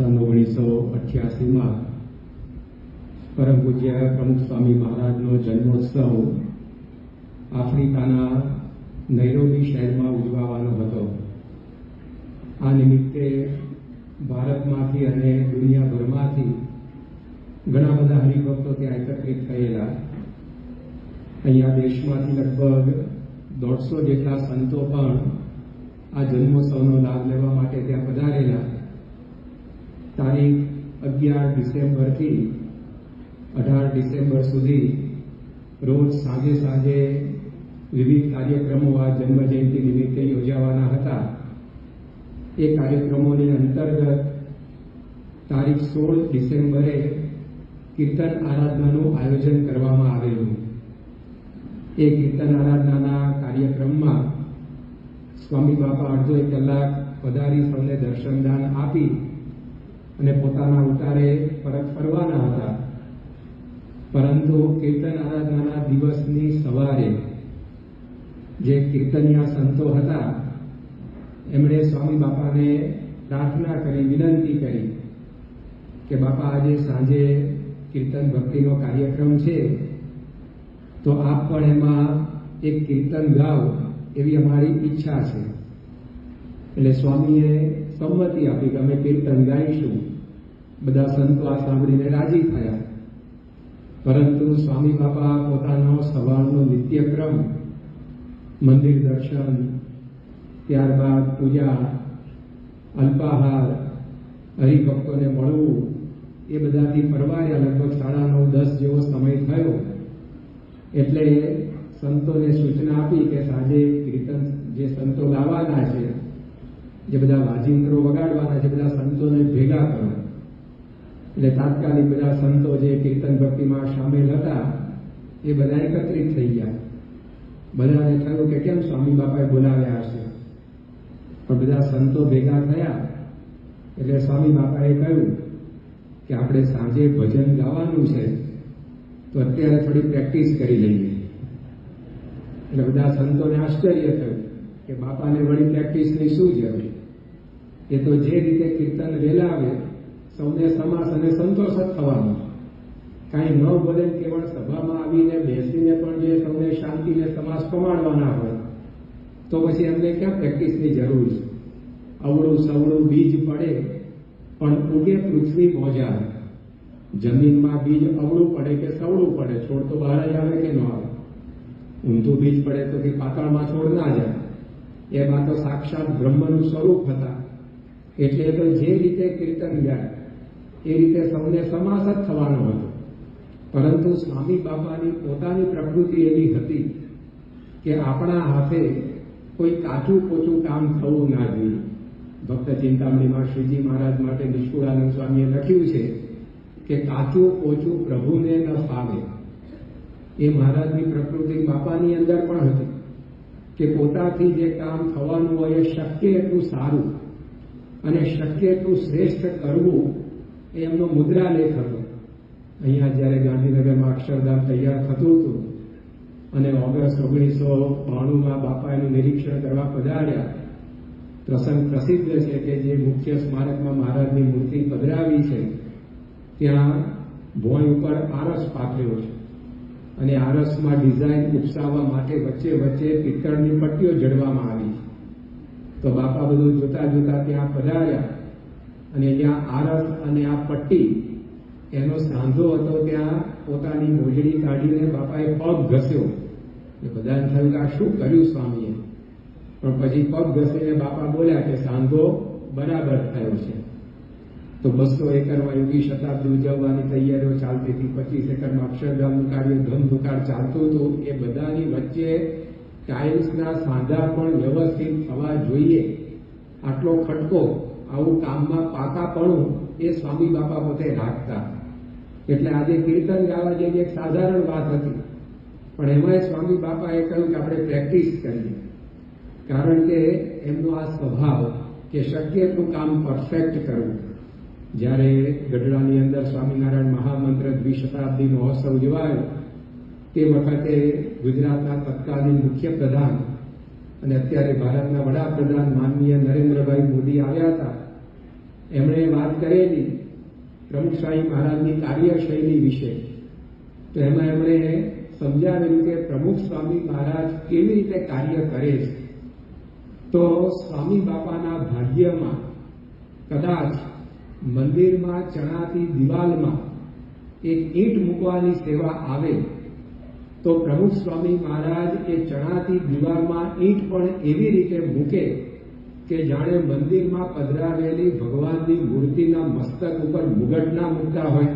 सन 1988 में परम पूज्य प्रमुख स्वामी महाराजनो जन्मोत्सव आफ्रिकाना नैरोबी शहर में उजवानो हतो। आ निमित्ते भारतमांथी अने दुनियाभरमांथी घणा बधा हरिभक्तो त्यां एकत्रित थयेला। अहींया देशमांथी लगभग 150 जेटला संतो पण आ जन्मोत्सवनो लाभ लेवा माटे त्यां पधारेला। तारीख 11 डिसेम्बर थी 18 डिसेम्बर सुधी रोज सांजे सांजे विविध कार्यक्रमों आ जन्म जयंती निमित्ते योजावाना हता। ए कार्यक्रमोनी अंतर्गत तारीख 16 डिसेम्बरे कीर्तन आराधनाનું आयोजन કરવામાં આવેલું। એ કીર્તન આરાધનાના કાર્યક્રમમાં સ્વામી બાપા અડધો એક કલાક પધારી સૌને દર્શનદાન આપી અને પોતાના ઉતારે પરત ફરવાના હતા, પરંતુ કીર્તન આરાધનાના દિવસની સવારે જે કીર્તનિયા સંતો હતા એમણે સ્વામી બાપાને પ્રાર્થના કરી, વિનંતી કરી કે બાપા આજે સાંજે કીર્તન ભક્તિનો કાર્યક્રમ છે તો આપ પણ એમાં એક કીર્તન ગાઓ એવી અમારી ઈચ્છા છે। એટલે સ્વામીએ સંમતિ આપી કે અમે કીર્તન ગાઈશું। બધા સંતો આ સાંભળીને રાજી થયા, પરંતુ સ્વામી બાપા પોતાનો સવારનો નિત્યક્રમ, મંદિર દર્શન, ત્યારબાદ પૂજા, અલ્પાહાર, હરિભક્તોને મળવું, એ બધાથી પરવાર્યા। લગભગ 9:30-10 જેવો સમય થયો એટલે સંતોને સૂચના આપી કે સાંજે કીર્તન જે સંતો ગાવાના છે, જે બધા વાજિંત્રો વગાડવાના છે, બધા સંતોને ભેગા કરો। એટલે તાત્કાલિક બધા સંતો જે કીર્તન ભક્તિમાં સામેલ હતા એ બધા એકત્રિત થઈ ગયા। બધાને થયું કે કેમ સ્વામી બાપાએ બોલાવ્યા હશે, પણ બધા સંતો ભેગા થયા એટલે સ્વામી બાપાએ કહ્યું કે આપણે સાંજે ભજન ગાવાનું છે તો અત્યારે થોડી પ્રેક્ટિસ કરી લઈએ। એટલે બધા સંતોને આશ્ચર્ય થયું કે બાપાને વળી પ્રેક્ટિસની શું જરૂર, એ તો જે રીતે કીર્તન વેલાવે સૌને સમાસ અને સંતોષ જ થવાનો, કાંઈ ન બોલે કેવળ સભામાં આવીને બેસીને પણ જે સૌને શાંતિને સમાસ પમાડવાના હોય તો પછી એમને ક્યાં પ્રેક્ટિસની જરૂર છે। અવળું સવળું બીજ પડે પણ ઉગે પૃથ્વી મોજા। જમીનમાં બીજ અવળું પડે કે સવળું પડે, છોડ તો બહાર જ આવે કે ન આવે। ઊંધું બીજ પડે તો કે પાતાળમાં છોડ ના જાય। એમાં તો સાક્ષાત બ્રહ્મનું સ્વરૂપ હતા, એટલે તો જે રીતે કીર્તન ગાય એ રીતે સૌને સમાસ જ થવાનો હતો। પરંતુ સ્વામી બાપાની પોતાની પ્રકૃતિ એવી હતી કે આપણા હાથે કોઈ કાચું પોચું કામ થવું ના જોઈએ। ભક્ત ચિંતામણીમાં શ્રીજી મહારાજ માટે નિષ્કુળાનંદ સ્વામીએ લખ્યું છે કે કાચું પોચું પ્રભુને ન ફાવે। એ મહારાજની પ્રકૃતિ બાપાની અંદર પણ હતી કે પોતાથી જે કામ થવાનું હોય એ શક્ય એટલું સારું અને શક્ય એટલું શ્રેષ્ઠ કરવું એ એમનો મુદ્રાલેખ હતો। અહીંયા જ્યારે ગાંધીનગરમાં અક્ષરધામ તૈયાર થતું હતું અને ઓગસ્ટ 1992માં બાપા એનું નિરીક્ષણ કરવા પધાર્યા। પ્રસંગ પ્રસિદ્ધ છે કે જે મુખ્ય સ્મારકમાં મહારાજની મૂર્તિ પધરાવી છે ત્યાં ભોંય ઉપર આરસ પાથર્યો છે અને આરસમાં ડિઝાઇન ઉપસાવવા માટે વચ્ચે વચ્ચે પિત્તળની પટ્ટીઓ જડવામાં આવી છે। તો બાપા બધું જોતા જોતા ત્યાં પધાર્યા અને ત્યાં આરસ અને આ પટ્ટી એનો સાંધો હતો, ત્યાં પોતાની મોજડી કાઢીને બાપાએ પગ ઘસ્યો। બધાને થયું કે આ શું કર્યું સ્વામીએ, પણ પછી પગ ઘસીને બાપા બોલ્યા કે સાંધો બરાબર થયો છે। તો 200 એકરમાં યોગી શતાબ્દી ઉજવવાની તૈયારીઓ ચાલતી હતી। 25 એકરમાં અક્ષરધામનું કાર્ય ધમધુકાર ચાલતું હતું। એ બધાની વચ્ચે ટાઇલ્સના સાંધા પણ વ્યવસ્થિત થવા જોઈએ, આટલો ખટકો, આવું કામમાં પાકાપણું એ સ્વામી બાપા પોતે રાખતા। એટલે આજે કીર્તન ગાવા જેવી એક સાધારણ વાત હતી, પણ એમાંય સ્વામી બાપાએ કહ્યું કે આપણે પ્રેક્ટિસ કરીએ, કારણ કે એમનો આ સ્વભાવ કે શક્ય એટલું કામ પરફેક્ટ કરવું। જ્યારે ગઢડાની અંદર સ્વામિનારાયણ મહામંત્ર દ્વિશતાબ્દી મહોત્સવ ઉજવાયો તે વખતે ગુજરાતના તત્કાલીન મુખ્યપ્રધાન અને અત્યારે ભારતના વડાપ્રધાન માનનીય નરેન્દ્રભાઈ મોદી આવ્યા હતા। એમણે વાત કરેલી પ્રમુખ સ્વામી મહારાજની કાર્યશૈલી વિશે. તો એમાં એમણે સમજાવેલું કે પ્રમુખ સ્વામી મહારાજ કેવી રીતે કાર્ય કરે છે. તો સ્વામી બાપાના ભાગ્યમાં કદાચ મંદિરમાં ચણાતી દિવાલમાં એક ઈંટ મૂકવાની સેવા આવે તો પ્રમુખ સ્વામી મહારાજ એ ચણાતી દિવાલમાં ઈંટ પણ એવી રીતે મૂકે કે જાણે મંદિરમાં પધરાવેલી ભગવાનની મૂર્તિના મસ્તક ઉપર મુગટ ના મૂકતા હોય.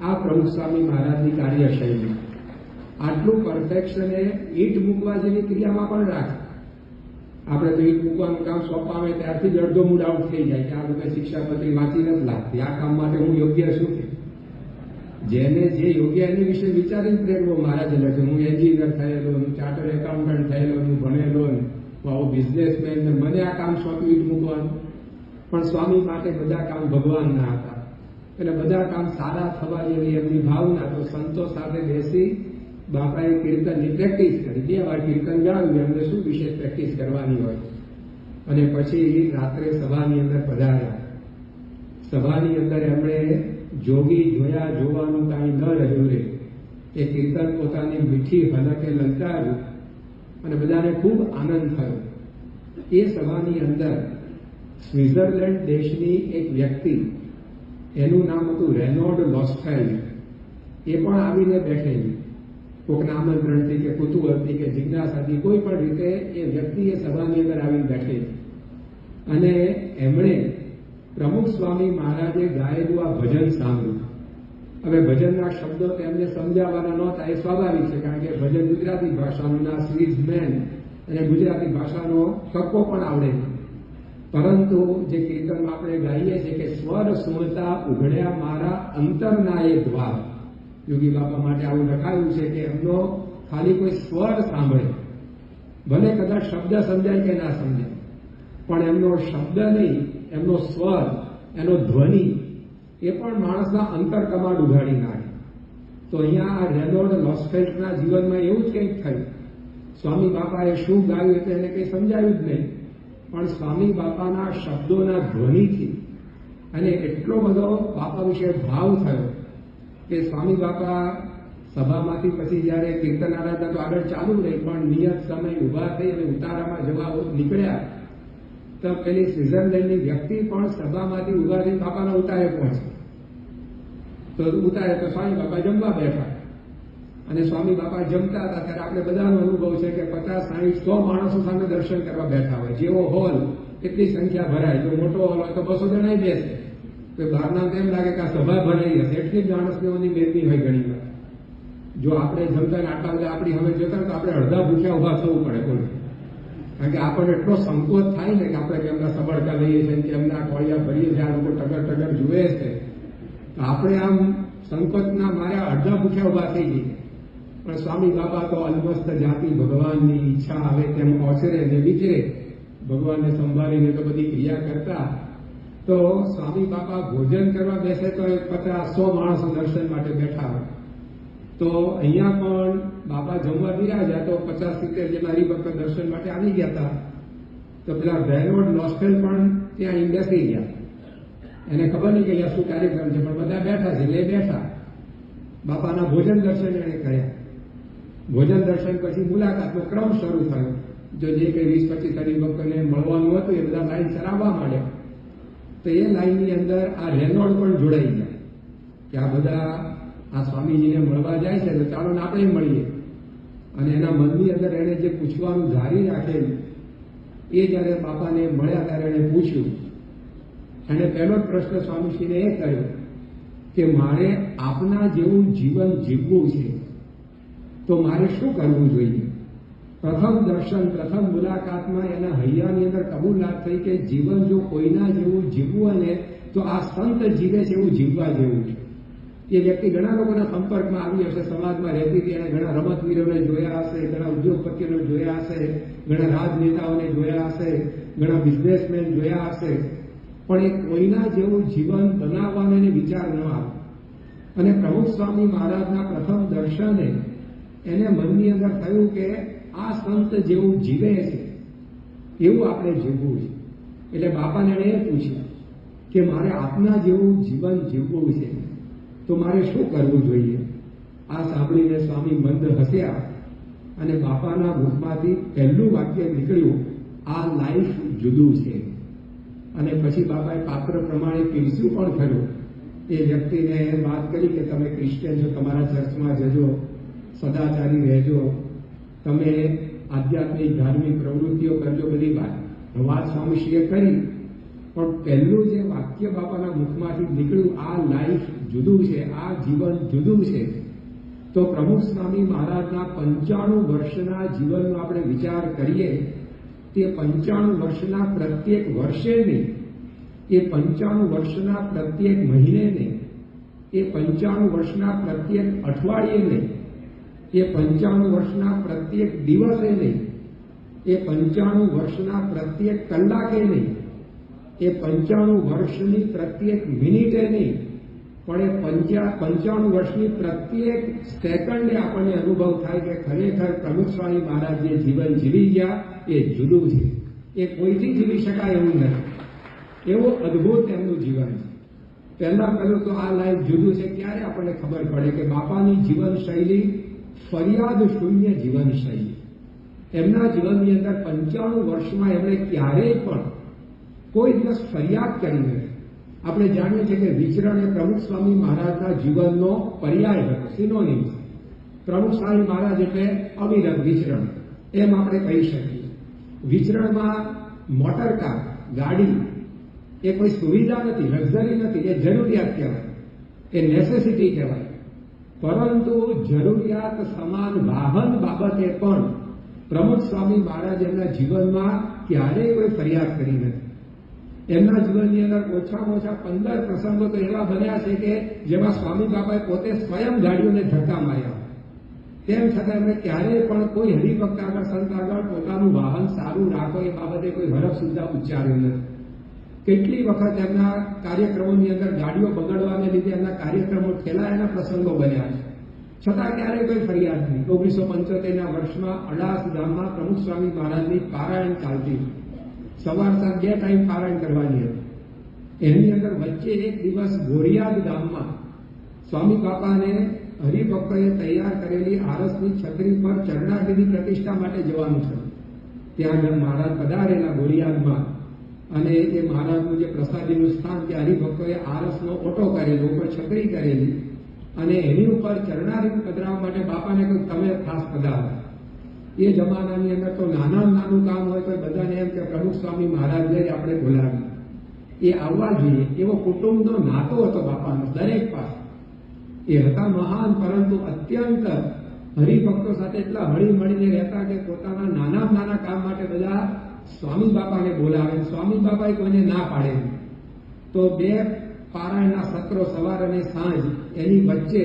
આ પ્રમુખ સ્વામી મહારાજની કાર્યશૈલી. આટલું પરફેક્શન એ ઈંટ મૂકવા જેવી ક્રિયામાં પણ રાખે. આપણે તો ઈંટ મૂકવાનું કામ સોંપાવે ત્યારથી જ અડધો મૂડ આઉટ થઈ જાય કે આ લોકો શિક્ષાપત્રી વાંચી નથી લાગતી, આ કામ માટે હું યોગ્ય છું કે. જેને જે યોગ્ય એની વિશે વિચારીને પ્રેરવો મહારાજે લખ્યું. હું એન્જિનિયર થયેલો, હું ચાર્ટર્ડ એકાઉન્ટન્ટ થયેલો, હું ભણેલો, હું આવો બિઝનેસમેન, મને આ કામ સોંપ્યું ઈંટ મૂકવાનું. પણ સ્વામી માટે બધા કામ ભગવાનના હતા. એટલે બધા કામ સારા થવા જેવી એમની ભાવના. તો સંતો સાથે બેસી બાપાએ કીર્તનની પ્રેક્ટિસ કરી. 2 વાર કીર્તન ગાયું. એમને શું વિશેષ પ્રેક્ટિસ કરવાની હોય. અને પછી રાત્રે સભાની અંદર પધાર્યા. સભાની અંદર એમણે જોગી જોયા જોવાનું કાંઈ ન રહ્યું રે એ કીર્તન પોતાની મીઠી હલકે લલચાવ્યું અને બધાને ખૂબ આનંદ થયો. એ સભાની અંદર સ્વિટ્ઝરલેન્ડ દેશની એક વ્યક્તિ, એનું નામ હતું રેનોલ્ડ લોસ્ફેલ્ડ, એ પણ આવીને બેઠેલી. કોઈકના આમંત્રણથી કે કુતૂહલથી કે જિજ્ઞાસાથી કોઈ પણ રીતે એ વ્યક્તિ એ સભાની અંદર આવીને બેઠેલી. અને એમણે પ્રમુખ સ્વામી મહારાજે ગાયેલું આ ભજન સાંભળ્યું. હવે ભજનના શબ્દો તેમને સમજાવવાના નહોતા, એ સ્વાભાવિક છે, કારણ કે ભજન ગુજરાતી ભાષાનું ના સ્વિઝમેન અને ગુજરાતી ભાષાનો કક્કો પણ આવડે. પરંતુ જે કીર્તનમાં આપણે ગાઈએ છીએ કે સ્વર સુણતા ઉઘડ્યા મારા અંતરના એ દ્વાર. યોગી બાપા માટે આવું લખાયું છે કે એમનો ખાલી કોઈ સ્વર સાંભળે, ભલે કદાચ શબ્દ સમજાય કે ના સમજાય, પણ એમનો શબ્દ નહીં, એમનો સ્વર, એનો ધ્વનિ એ પણ માણસના અંતર કમાડ ઉઘાડી નાખે. તો અહીંયા આ રેનોલ્ડ લોસ્ફેલ્ડના જીવનમાં એવું જ કંઈક થયું. સ્વામી બાપાએ શું ગાયું એટલે એને કંઈ સમજાયું જ નહીં, પણ સ્વામી બાપાના શબ્દોના ધ્વનિથી અને એટલો બધો બાપા વિશે ભાવ થયો કે સ્વામી બાપા સભામાંથી પછી જ્યારે કીર્તન આરાધના તો આગળ ચાલુ રહી, પણ નિયત સમય ઉભા થઈ અને ઉતારામાં જવા નીકળ્યા તો પેલી સ્વિટ્ઝરલેન્ડની વ્યક્તિ પણ સભામાંથી ઉભા થઈ બાપાના ઉતારે પહોંચી. તો ઉતારે તો સ્વામી બાપા જમવા બેઠા અને સ્વામી બાપા જમતા હતા ત્યારે આપણે બધાનો અનુભવ છે કે 50, 60, 100 માણસો સામે દર્શન કરવા બેઠા હોય. જેવો હોલ એટલી સંખ્યા ભરાય. જો મોટો હોલ હોય તો 200 જણા બેસે. તો બહારના એમ લાગે કે આ સભા ભરાઈ હશે, એટલી જ માણસની મેદની હોય ઘણી વાર. જો આપણે જમતા આટલા બધા આપણી હવે જતા તો આપણે અડધા ભૂખ્યા ઉભા થવું પડે. બોલો, કારણ કે આપણને એટલો સંકોચ થાય ને કે આપણે કેમના સબડકા લઈએ છીએ, કેમના કોળિયા ભરીએ છીએ, આ લોકો ટગર જુએ છે, તો આપણે આમ સંકોચના માર્યા અડધા ભૂખ્યા ઉભા થઈ જઈએ. પણ સ્વામી બાપા તો અલમસ્ત જાતિ ભગવાનની ઈચ્છા આવે તેમ ઓછરે ને વિચરે, ભગવાનને સંભાળીને તો બધી ક્રિયા કરતા. તો સ્વામી બાપા ભોજન કરવા બેસે તો 50-100 માણસો દર્શન માટે બેઠા હોય. તો અહીંયા પણ બાપા જમવા બિરાજ્યા તો 50-70 જેટલા હરિભક્તો દર્શન માટે આવી ગયા હતા. તો પેલા રેનોલ્ડ લોસ્ફેલ્ડ પણ ત્યાં બેસી ગયા. એને ખબર નહીં કે અહીંયા શું કાર્યક્રમ છે, પણ બધા બેઠા છે એટલે બેઠા. બાપાના ભોજન દર્શન એને કર્યા. ભોજન દર્શન પછી મુલાકાતનો ક્રમ શરૂ થયો. જો જે કંઈ 20-25 હરિભક્તોને મળવાનું હતું એ બધા લાઈન ચલાવવા માંડ્યા. તો એ લાઈનની અંદર આ રેનોલ્ડ પણ જોડાઈ ગયા કે આ બધા આ સ્વામીજીને મળવા જાય છે તો ચાલો ને આપણે મળીએ. અને એના મનની અંદર એને જે પૂછવાનું ધારી રાખેલું એ જ્યારે બાપાને મળ્યા ત્યારે એને પૂછ્યું. એને પહેલો જ પ્રશ્ન સ્વામીજીને એ કર્યો કે મારે આપના જેવું જીવન જીવવું છે તો મારે શું કરવું જોઈએ. પ્રથમ દર્શન, પ્રથમ મુલાકાતમાં એના હૈયાની અંદર કબૂલાત થઈ કે જીવન જો કોઈના જેવું જીવવું હોય ને તો આ સંત જીવે છે એવું જીવવા જેવું છે. એ વ્યક્તિ ઘણા લોકોના સંપર્કમાં આવી હશે, સમાજમાં રહેતી હતી, એણે ઘણા રમતવીરોને જોયા હશે, ઘણા ઉદ્યોગપતિઓને જોયા હશે, ઘણા રાજનેતાઓને જોયા હશે, ઘણા બિઝનેસમેન જોયા હશે, પણ એ કોઈના જેવું જીવન બનાવવાનો એને વિચાર ન આવે. અને પ્રમુખ સ્વામી મહારાજના પ્રથમ દર્શને એને મનની અંદર થયું કે આ સંત જેવું જીવે છે એવું આપણે જીવવું છે. એટલે બાપાને એણે એ પૂછ્યું કે મારે આપના જેવું જીવન જીવવું છે તો મારે શું કરવું જોઈએ? આ સાંભળીને સ્વામી મંદ હસ્યા અને બાપાના મુખમાંથી પહેલું વાક્ય નીકળ્યું, આ લાઈફ જુદું છે. અને પછી બાપાએ પાત્ર પ્રમાણે પીરસ્યું પણ ખરું. એ વ્યક્તિને વાત કરી કે તમે ક્રિશ્ચિયન છો, તમારા ચર્ચમાં જજો, સદાચારી રહેજો, તમે આધ્યાત્મિક ધાર્મિક પ્રવૃત્તિઓ કરજો, બધી વાત સ્વામીશ્રીએ કરી. પણ પહેલું જે વાક્ય બાપાના મુખમાંથી નીકળ્યું, આ લાઈફ જુદું છે, આ જીવન જુદું છે, તો પ્રમુખ સ્વામી મહારાજના 95 વર્ષના જીવનનો આપણે વિચાર કરીએ, તે 95 વર્ષના પ્રત્યેક વર્ષે નહીં, એ 95 વર્ષના પ્રત્યેક મહિને નહીં, એ 95 વર્ષના પ્રત્યેક અઠવાડિયે નહીં, એ 95 વર્ષના પ્રત્યેક દિવસે નહીં, એ 95 વર્ષના પ્રત્યેક કલાકે નહીં, એ 95 વર્ષની પ્રત્યેક મિનિટે નહીં, પણ એ 95 વર્ષની પ્રત્યેક સેકન્ડે આપણને અનુભવ થાય કે ખરેખર પ્રમુખ સ્વામી મહારાજ જે જીવન જીવી ગયા એ જુદું છે. એ કોઈથી જીવી શકાય એવું નથી. એવો અદભુત એમનું જીવન છે. પહેલા તો આ લાઈફ જુદું છે ક્યારે આપણને ખબર પડે કે બાપાની જીવન શૈલી ફરિયાદ શૂન્ય જીવન શૈલી. એમના જીવનની અંદર 95 વર્ષમાં એમણે ક્યારેય પણ કોઈ દિવસ ફરિયાદ કરી નથી. આપણે જાણીએ છીએ કે વિચરણ એ પ્રમુખ સ્વામી મહારાજના જીવનનો પર્યાય હતો, સિનોનિમ. પ્રમુખ સ્વામી મહારાજ એટલે અવિરત વિચરણ એમ આપણે કહી શકીએ. વિચરણમાં મોટરકાર, ગાડી એ કોઈ સુવિધા નથી, લક્ઝરી નથી, એ જરૂરિયાત કહેવાય, એ નેસેસિટી કહેવાય. પરંતુ જરૂરિયાત સમાન વાહન બાબતે પણ પ્રમુખ સ્વામી મહારાજ એમના જીવનમાં ક્યારેય કોઈ ફરિયાદ કરી નથી. એમના જીવનની અંદર ઓછામાં ઓછા 15 પ્રસંગો તો એવા બન્યા છે કે જેમાં સ્વામી બાપાએ પોતે સ્વયં ગાડીઓને ધક્કા માર્યા. તેમ છતાં એમણે ક્યારેય પણ કોઈ હરિભક્ત આગળ, સંત આગળ પોતાનું વાહન સારું રાખો એ બાબતે કોઈ હરફ સુદ્ધા ઉચ્ચાર્યું નથી. કેટલી વખત એમના કાર્યક્રમોની અંદર ગાડીઓ બગડવાને લીધે એમના કાર્યક્રમો ઠેલાયાના પ્રસંગો બન્યા છે, છતાં ક્યારેય કોઈ ફરિયાદ નહીં. 1975ના વર્ષમાં અડાસ ગામમાં પ્રમુખ સ્વામી મહારાજની પારાયણ ચાલતી. સવાર સાંજ 2 ટાઈમ પારાયણ કરવાની હતી. એની અંદર વચ્ચે એક દિવસ ગોરિયાદ ગામમાં સ્વામી બાપાને હરિભક્તોએ તૈયાર કરેલી આરસની છત્રી પર ચરણાર્થની પ્રતિષ્ઠા માટે જવાનું છે. ત્યાં મહારાજ પધારેલા ગોરિયાદમાં, અને એ મહારાજનું જે પ્રસાદીનું સ્થાન ત્યાં હરિભક્તોએ આરસનો ઓટો કરેલો, ઉપર છત્રી કરેલી, અને એની ઉપર ચરણાર્થ પધરાવવા માટે બાપાને કહ્યું તમે ખાસ પધારો. એ જમાનાની અંદર તો નાનું કામ હોય તો બધાને એમ કે પ્રમુખ સ્વામી મહારાજને જ આપણે બોલાવીએ, એ આવવા જોઈએ, એવો કુટુંબનો નાતો હતો બાપાનો દરેક પાસે. એ હતા મહાન, પરંતુ અત્યંત હરિભક્તો સાથે એટલા હળી મળીને રહેતા કે પોતાના નાના કામ માટે બધા સ્વામી બાપાને બોલાવે. સ્વામી બાપાએ કોઈને ના પાડે. તો 2 પારાયણના સત્રો, સવાર અને સાંજ, એની વચ્ચે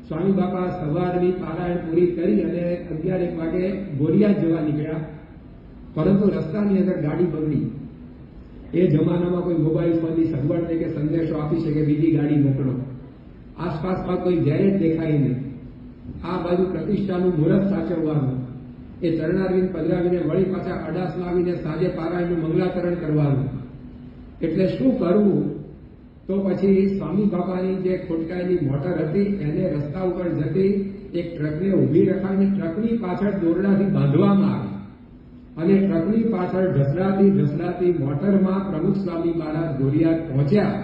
સ્વામી બાપા સવારની પારાયણ પૂરી કરી અને 11-1 વાગે ગોરિયાદ જવા નીકળ્યા. પરંતુ રસ્તાની અંદર ગાડી બગડી. એ જમાનામાં કોઈ મોબાઈલ ફોનની સગવડ નહીં કે સંદેશો આપી શકે બીજી ગાડી મોકલો. આસપાસમાં કોઈ ગેરેજ દેખાય નહીં. આ બાજુ પ્રતિષ્ઠાનું મુહૂર્ત સાચવવાનું, એ ચરણારવિંદ પધરાવીને વળી પાછા અડાસમાં આવીને સાંજે પારાયણનું મંગલાચરણ કરવાનું. એટલે શું કરવું? તો પછી સ્વામી બાપાની જે ખોટકાયેલી મોટર હતી એને રસ્તા ઉપર જતી એક ટ્રકને ઊભી રખાવીને ટ્રકની પાછળ દોરડાથી બાંધવામાં આવી, અને ટ્રકની પાછળ ઢસડાતી મોટરમાં પ્રમુખ સ્વામી મહારાજ ગોરિયાદ પહોંચ્યા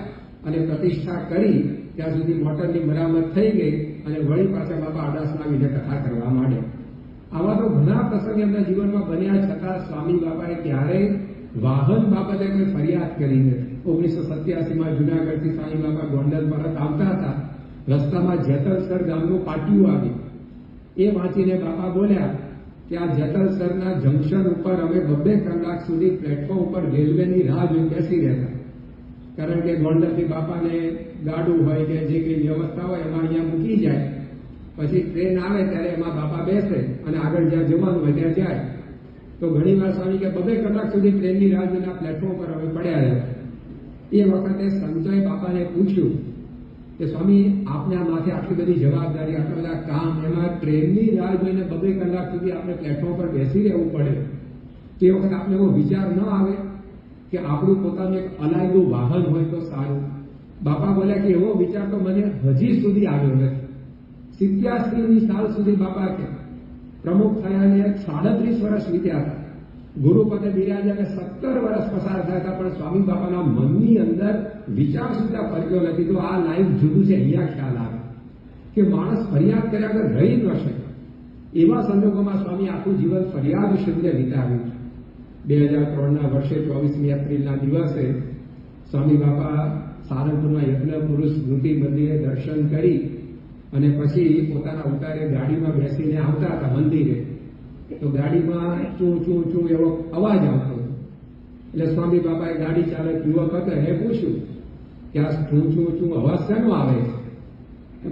અને પ્રતિષ્ઠા કરી. ત્યાં સુધી મોટરની મરામત થઈ ગઈ અને વળી પાછા બાપા અડાસમાં આવીને કથા કરવા માંડ્યા. આવા તો ઘણા પ્રસંગ એમના જીવનમાં બન્યા, છતાં સ્વામી બાપાએ ક્યારેય વાહન બાબતે કોઈ ફરિયાદ કરી નથી. 1987માં જુનાગઢથી સ્વામી બાપા ગોંડલ પરત આવતા હતા. રસ્તામાં જેતલસર ગામનું પાટિયું આવ્યું. એ વાંચીને બાપા બોલ્યા કે આ જેતલસરના જંકશન ઉપર અમે 2 કલાક સુધી પ્લેટફોર્મ ઉપર રેલવેની રાહ જોઈ બેસી રહેતા. કારણ કે ગોંડલથી બાપાને ગાડું હોય કે જે કંઈ વ્યવસ્થા હોય એમાં અહીંયા મૂકી જાય, પછી ટ્રેન આવે ત્યારે એમાં બાપા બેસે અને આગળ જ્યાં જવાનું હોય ત્યાં જાય. તો ઘણીવાર સ્વામી કે 2 કલાક સુધી ટ્રેનની રાહ જોઈને પ્લેટફોર્મ પર અમે પડ્યા રહ્યા. એ વખતે સંતોએ બાપાને પૂછ્યું કે સ્વામી આપને આ માથે આટલી બધી જવાબદારી, આટલા બધા કામ, એમાં ટ્રેનની રાહ જોઈને 2 કલાક સુધી આપણે પ્લેટફોર્મ પર બેસી રહેવું પડે, તે વખત આપને એવો વિચાર ન આવે કે આપણું પોતાનું એક અલાયદું વાહન હોય તો સારું. બાપા બોલ્યા કે એવો વિચાર તો મને હજી સુધી આવ્યો નથી. 87મી સાલ સુધી બાપા કે પ્રમુખ થયાને 37 વર્ષ વીત્યા હતા. ગુરુપદે બિરાજ્યાને 17 વર્ષ પસાર થયા હતા, પણ સ્વામી બાપાના મનની અંદર વિચાર સુદ્ધા ફરક્યો નથી. તો આ લાઈફ જુદું છે. અહીંયા ખ્યાલ આવે કે માણસ ફરિયાદ કર્યા વગર રહી ન શકે. એવા સંજોગોમાં સ્વામી આખું જીવન ફરિયાદ શૂન્ય વિતાવ્યું. 2003ના વર્ષે 24મી એપ્રિલના દિવસે સ્વામી બાપા સારંગપુરમાં યજ્ઞ પુરુષ સ્મૃતિ મંદિરે દર્શન કરી અને પછી પોતાના ઉતારે ગાડીમાં બેસીને આવતા હતા મંદિરે. તો ગાડીમાં ચૂં ચૂં ચૂં એવો અવાજ આવતો હતો. એટલે સ્વામી બાપાએ ગાડી ચાલક યુવક હતો એને પૂછ્યું કે આ ચૂં ચૂં ચૂં અવાજ શેનો આવે છે?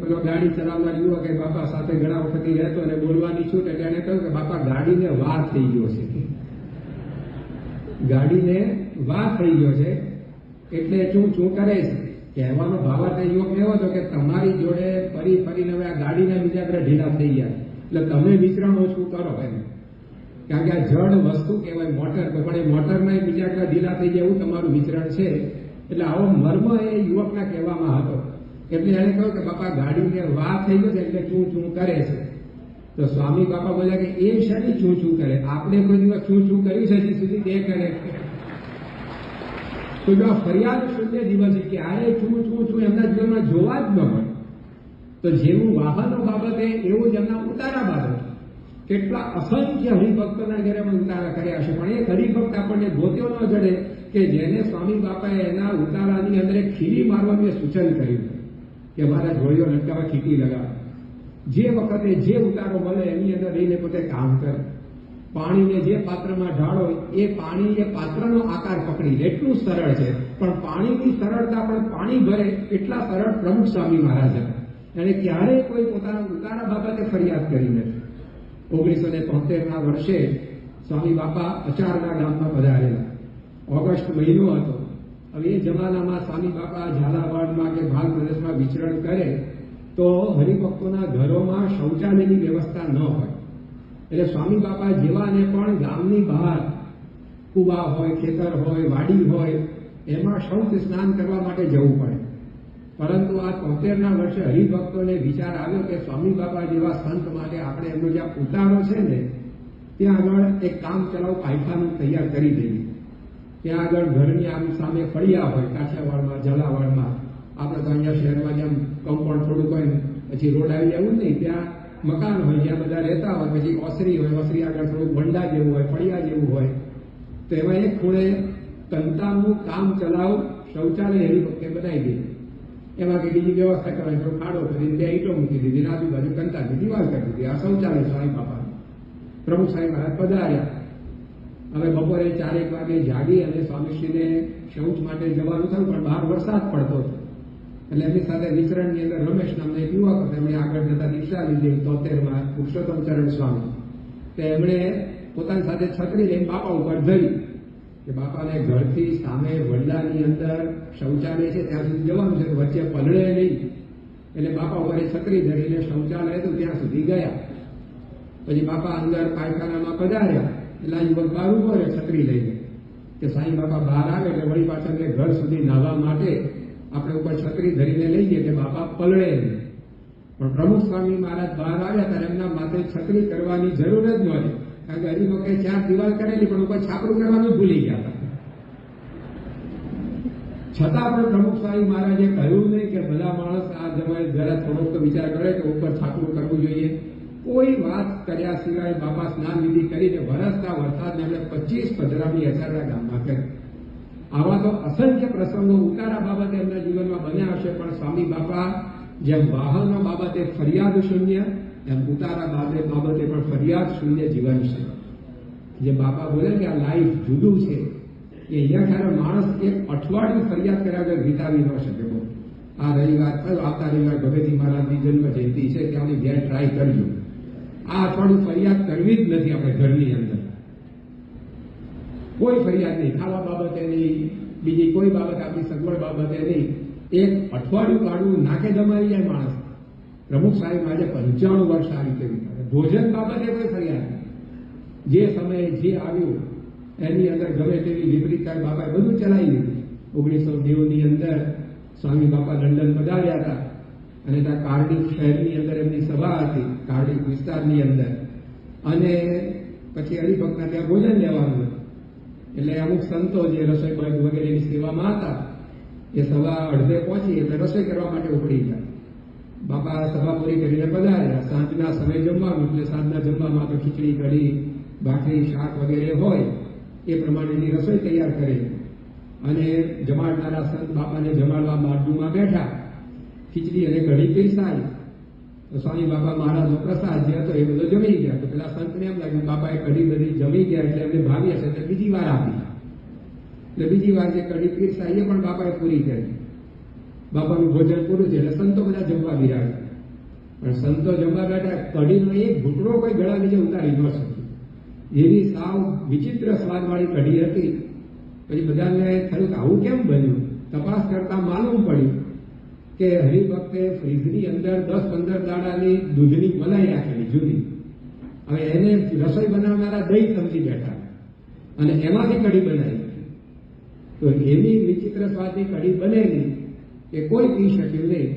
પેલો ગાડી ચલાવનાર યુવકે બાપા સાથે ઘણા વખતથી રહેતો અને બોલવાની છૂટ એટલે એને કહ્યું કે બાપા ગાડીને વાર થઈ ગયો છે. ગાડીને વાર થઈ ગયો છે એટલે ચૂં ચૂં કરે છે. કહેવાનો ભાવાર્થ યુવક એવો હતો કે તમારી જોડે ફરી ફરીને હવે આ ગાડીના બીજા આપણે ઢીલા થઈ ગયા એટલે તમે વિચરણ ઓછું કરો એમ. કારણ કે આ જડ વસ્તુ કહેવાય મોટર, પણ એ મોટરના બીજા આગળ ઢીલા થઈ જાય એવું તમારું વિચરણ છે. એટલે આવો મર્મ એ યુવકના કહેવામાં હતો. એટલે એને કહ્યું કે બાપા ગાડીને વાર થઈ ગયો છે એટલે ચૂં ચૂં કરે છે. તો સ્વામી બાપા બોલ્યા કે એ શાની ચૂં ચૂં કરે? આપણે કોઈ દિવસ ચૂં ચૂં કર્યું છે હજી સુધી તે કરે? તો જો આ ફરિયાદ શૂન્ય જીવન છે કે આ ચૂં ચૂં ચૂં એમના જીવનમાં જોવા જ ન મળે. તો જેવું વાહનો બાબતે એવું જ એમના ઉતારા બાબતે કેટલા અસંખ્ય હરિભક્તોના ઘરે ઉતારા કર્યા છે, પણ એક હરિભક્ત આપણને ગોત્યો ન જડે કે જેને સ્વામી બાપાએ એના ઉતારાની અંદર એક ખીલી મારવાનું સૂચન કર્યું કે મારા જોડીઓ લટકાવા ખીટી લગાવે. જે વખતે જે ઉતારો મળે એની અંદર રહીને પોતે કામ કરે. પાણીને જે પાત્રમાં ઢાળો એ પાણી એ પાત્રનો આકાર પકડી એટલું સરળ છે, પણ પાણીની સરળતા પણ પાણી ભરે એટલા સરળ પ્રમુખ સ્વામી મહારાજ હતા. એને ક્યારેય કોઈ પોતાના ઉતારા બાબતે ફરિયાદ કરી નથી. 1973ના વર્ષે સ્વામી બાપા અચારના ગામમાં પધારેલા. ઓગસ્ટ મહિનો હતો. હવે એ જમાનામાં સ્વામી બાપા ઝાલાવાડમાં કે ભાલ પ્રદેશમાં વિચરણ કરે તો હરિભક્તોના ઘરોમાં શૌચાલયની વ્યવસ્થા ન હોય. એટલે સ્વામી બાપા જેવાને પણ ગામની બહાર કુવા હોય, ખેતર હોય, વાડી હોય એમાં શૌચ સ્નાન કરવા માટે જવું પડે. પરંતુ આ 73ના વર્ષે હરિભક્તોને વિચાર આવ્યો કે સ્વામી બાપા જેવા સંત માટે આપણે એમનો જ્યાં ઉતારો છે ને ત્યાં આગળ એક કામ ચલાવ પાયખાનું તૈયાર કરી દઈએ. ત્યાં આગળ ઘરની આમ સામે ફળિયા હોય, કાઠિયાવાડમાં, ઝાલાવાડમાં. આપણે તો અહીંયા શહેરમાં જેમ કમ્પાઉન્ડ થોડુંક હોય પછી રોડ આવી જાય એવું નહીં, ત્યાં મકાન હોય જ્યાં બધા રહેતા હોય, પછી ઓસરી હોય, ઓસરી આગળ થોડુંક વંડા જેવું હોય, ફળિયા જેવું હોય. તો એમાં એક ખૂણે કંતાનું કામ ચલાવ શૌચાલય હરિભક્તે બનાવી દે. એમાં કે બીજી વ્યવસ્થા કરવાની થોડો ખાડો કરીને 2 ઈંટો મૂકી દીધી, આજુબાજુ કંતાની દિવાલ કરી દીધી. આ શૌચાલય સ્વામી બાપા પ્રમુખ સાહેબ મહારાજ પધાર્યા. હવે બપોરે 4 વાગે જાગી અને સ્વામીશ્રીને શૌચ માટે જવાનું થયું, પણ બહાર વરસાદ પડતો હતો. એટલે એમની સાથે વિચરણની અંદર રમેશ નામના એક યુવક હતો. એમણે આગળ જતા દીક્ષા લીધી 73માં પુરુષોત્તમ ચરણ સ્વામી. તો એમણે પોતાની સાથે છત્રી લઈને બાપા ઉપર ધરી કે બાપાને ઘરથી સામે વડલાની અંદર શૌચાલય છે ત્યાં સુધી જવાનું છે, વચ્ચે પલળે નહીં. એટલે બાપા ઉપર છત્રી ધરીને શૌચાલય હતું ત્યાં સુધી ગયા. પછી બાપા અંદર પાયખાનામાં પધાર્યા એટલે આ યુવક બહાર ઉભો રહે છત્રી લઈને કે સાંઈ બાપા બહાર આવે એટલે વળી પાછળ ઘર સુધી નાહવા માટે આપણે ઉપર છત્રી ધરીને લઈ જઈએ કે બાપા પલળે નહીં. પણ પ્રમુખ સ્વામી મહારાજ બહાર આવ્યા ત્યારે એમના માથે છત્રી કરવાની જરૂર જ નહોતી, કારણ કે હરિભક્તે 4 દિવાલ કરેલી પણ ઉપર છાપરું કરવાનું ભૂલી ગયા હતા. છતાં પણ પ્રમુખ સ્વામી મહારાજે કહ્યું નહીં કે બધા માણસ આ જમાએ જરા થોડોક તો વિચાર કરે કે ઉપર છાપરું કરવું જોઈએ. કોઈ વાત કર્યા સિવાય બાપા સ્નાન વિધિ કરીને વરસતા વરસાદને એમણે 25 પધરામણી અચારના ગામમાં કરી. આવા તો અસંખ્ય પ્રસંગો ઉતારા બાબતે એમના જીવનમાં બન્યા હશે, પણ સ્વામી બાપા જેમ વાહનો બાબતે ફરિયાદ શૂન્ય એમ ઉતારા બાબતે પણ ફરિયાદ શૂન્ય જીવન છે. જે બાપા બોલે કે આ લાઈફ જુદું છે એ અહીંયા ખ્યાલ માણસ એક અઠવાડિયું ફરિયાદ કર્યા વગર વિતાવી ન શકે. આ રવિવાર થયો, આવતા રવિવાર ભગતજી મહારાજની જન્મ જયંતિ છે, ત્યાંની ઘેર ટ્રાય કરજો. આ અઠવાડિયું ફરિયાદ કરવી જ નથી આપણે ઘરની અંદર. કોઈ ફરિયાદ નહીં, ખાવા બાબતે નહીં, બીજી કોઈ બાબત આપણી સગવડ બાબતે નહીં. એક અઠવાડિયું કાઢવું નાકે દમાઈ જાય માણસ. પ્રમુખ સાહેબ આજે 95 વર્ષ આ રીતે વિતાવે. ભોજન બાબતે કોઈ ફરિયાદ નહીં. જે સમયે જે આવ્યું એની અંદર ગમે તેવી વિપરીતતા બાપાએ બધું ચલાવી લીધું. 1990ની અંદર સ્વામી બાપા લંડન પધાર્યા હતા અને ત્યાં કાર્ડિફ શહેરની અંદર એમની સભા હતી, કાર્ડિફ વિસ્તારની અંદર. અને પછી હરિભક્તના ત્યાં ભોજન લેવાનું હતું. એટલે અમુક સંતો જે રસોઈ વગેરેની સેવામાં હતા એ સભા અડધે પહોંચી એટલે રસોઈ કરવા માટે ઉપડી ગયા. બાપા સભા પૂરી કરીને પધાર્યા. સાંજના સમય જમવાનું એટલે સાંજના જમવામાં તો ખીચડી, કઢી, ભાખરી, શાક વગેરે હોય એ પ્રમાણેની રસોઈ તૈયાર કરી અને જમાડનારા સંત બાપાને જમાડવા બાજુમાં બેઠા. ખીચડી અને કઢી પીરસાઈ તો સ્વામી બાપા મહારાજનો પ્રસાદ જે હતો એ બધો જમી ગયા. તો પેલા સંતને એમ લાગ્યું બાપાએ કઢી બધી જમી ગયા એટલે એમને ભાવી હશે એટલે બીજી વાર આપી. એટલે બીજી વાર જે કઢી પીરસાઈ એ પણ બાપાએ પૂરી કરી. બાપાનું ભોજન પૂરું છે એટલે સંતો બધા જમવા બિરાડ્યા. પણ સંતો જમવા બેઠા કઢીનો એક ઘૂંટડો કોઈ ગળા નીચે ઉતારી ન શકે એવી સાવ વિચિત્ર સ્વાદવાળી કઢી હતી. પછી બધાને થયું કે આવું કેમ બન્યું? તપાસ કરતા માલુમ પડ્યું કે હરિભક્તે ફ્રીજની અંદર 10-15 દાડાની દૂધની મલાઈ રાખેલી જૂની. હવે એને રસોઈ બનાવનારા દહીં સમજી બેઠા અને એમાંથી કઢી બનાવી. તો એવી વિચિત્ર સ્વાદની કઢી બનેલી કે કોઈ પી શક્યું નહીં.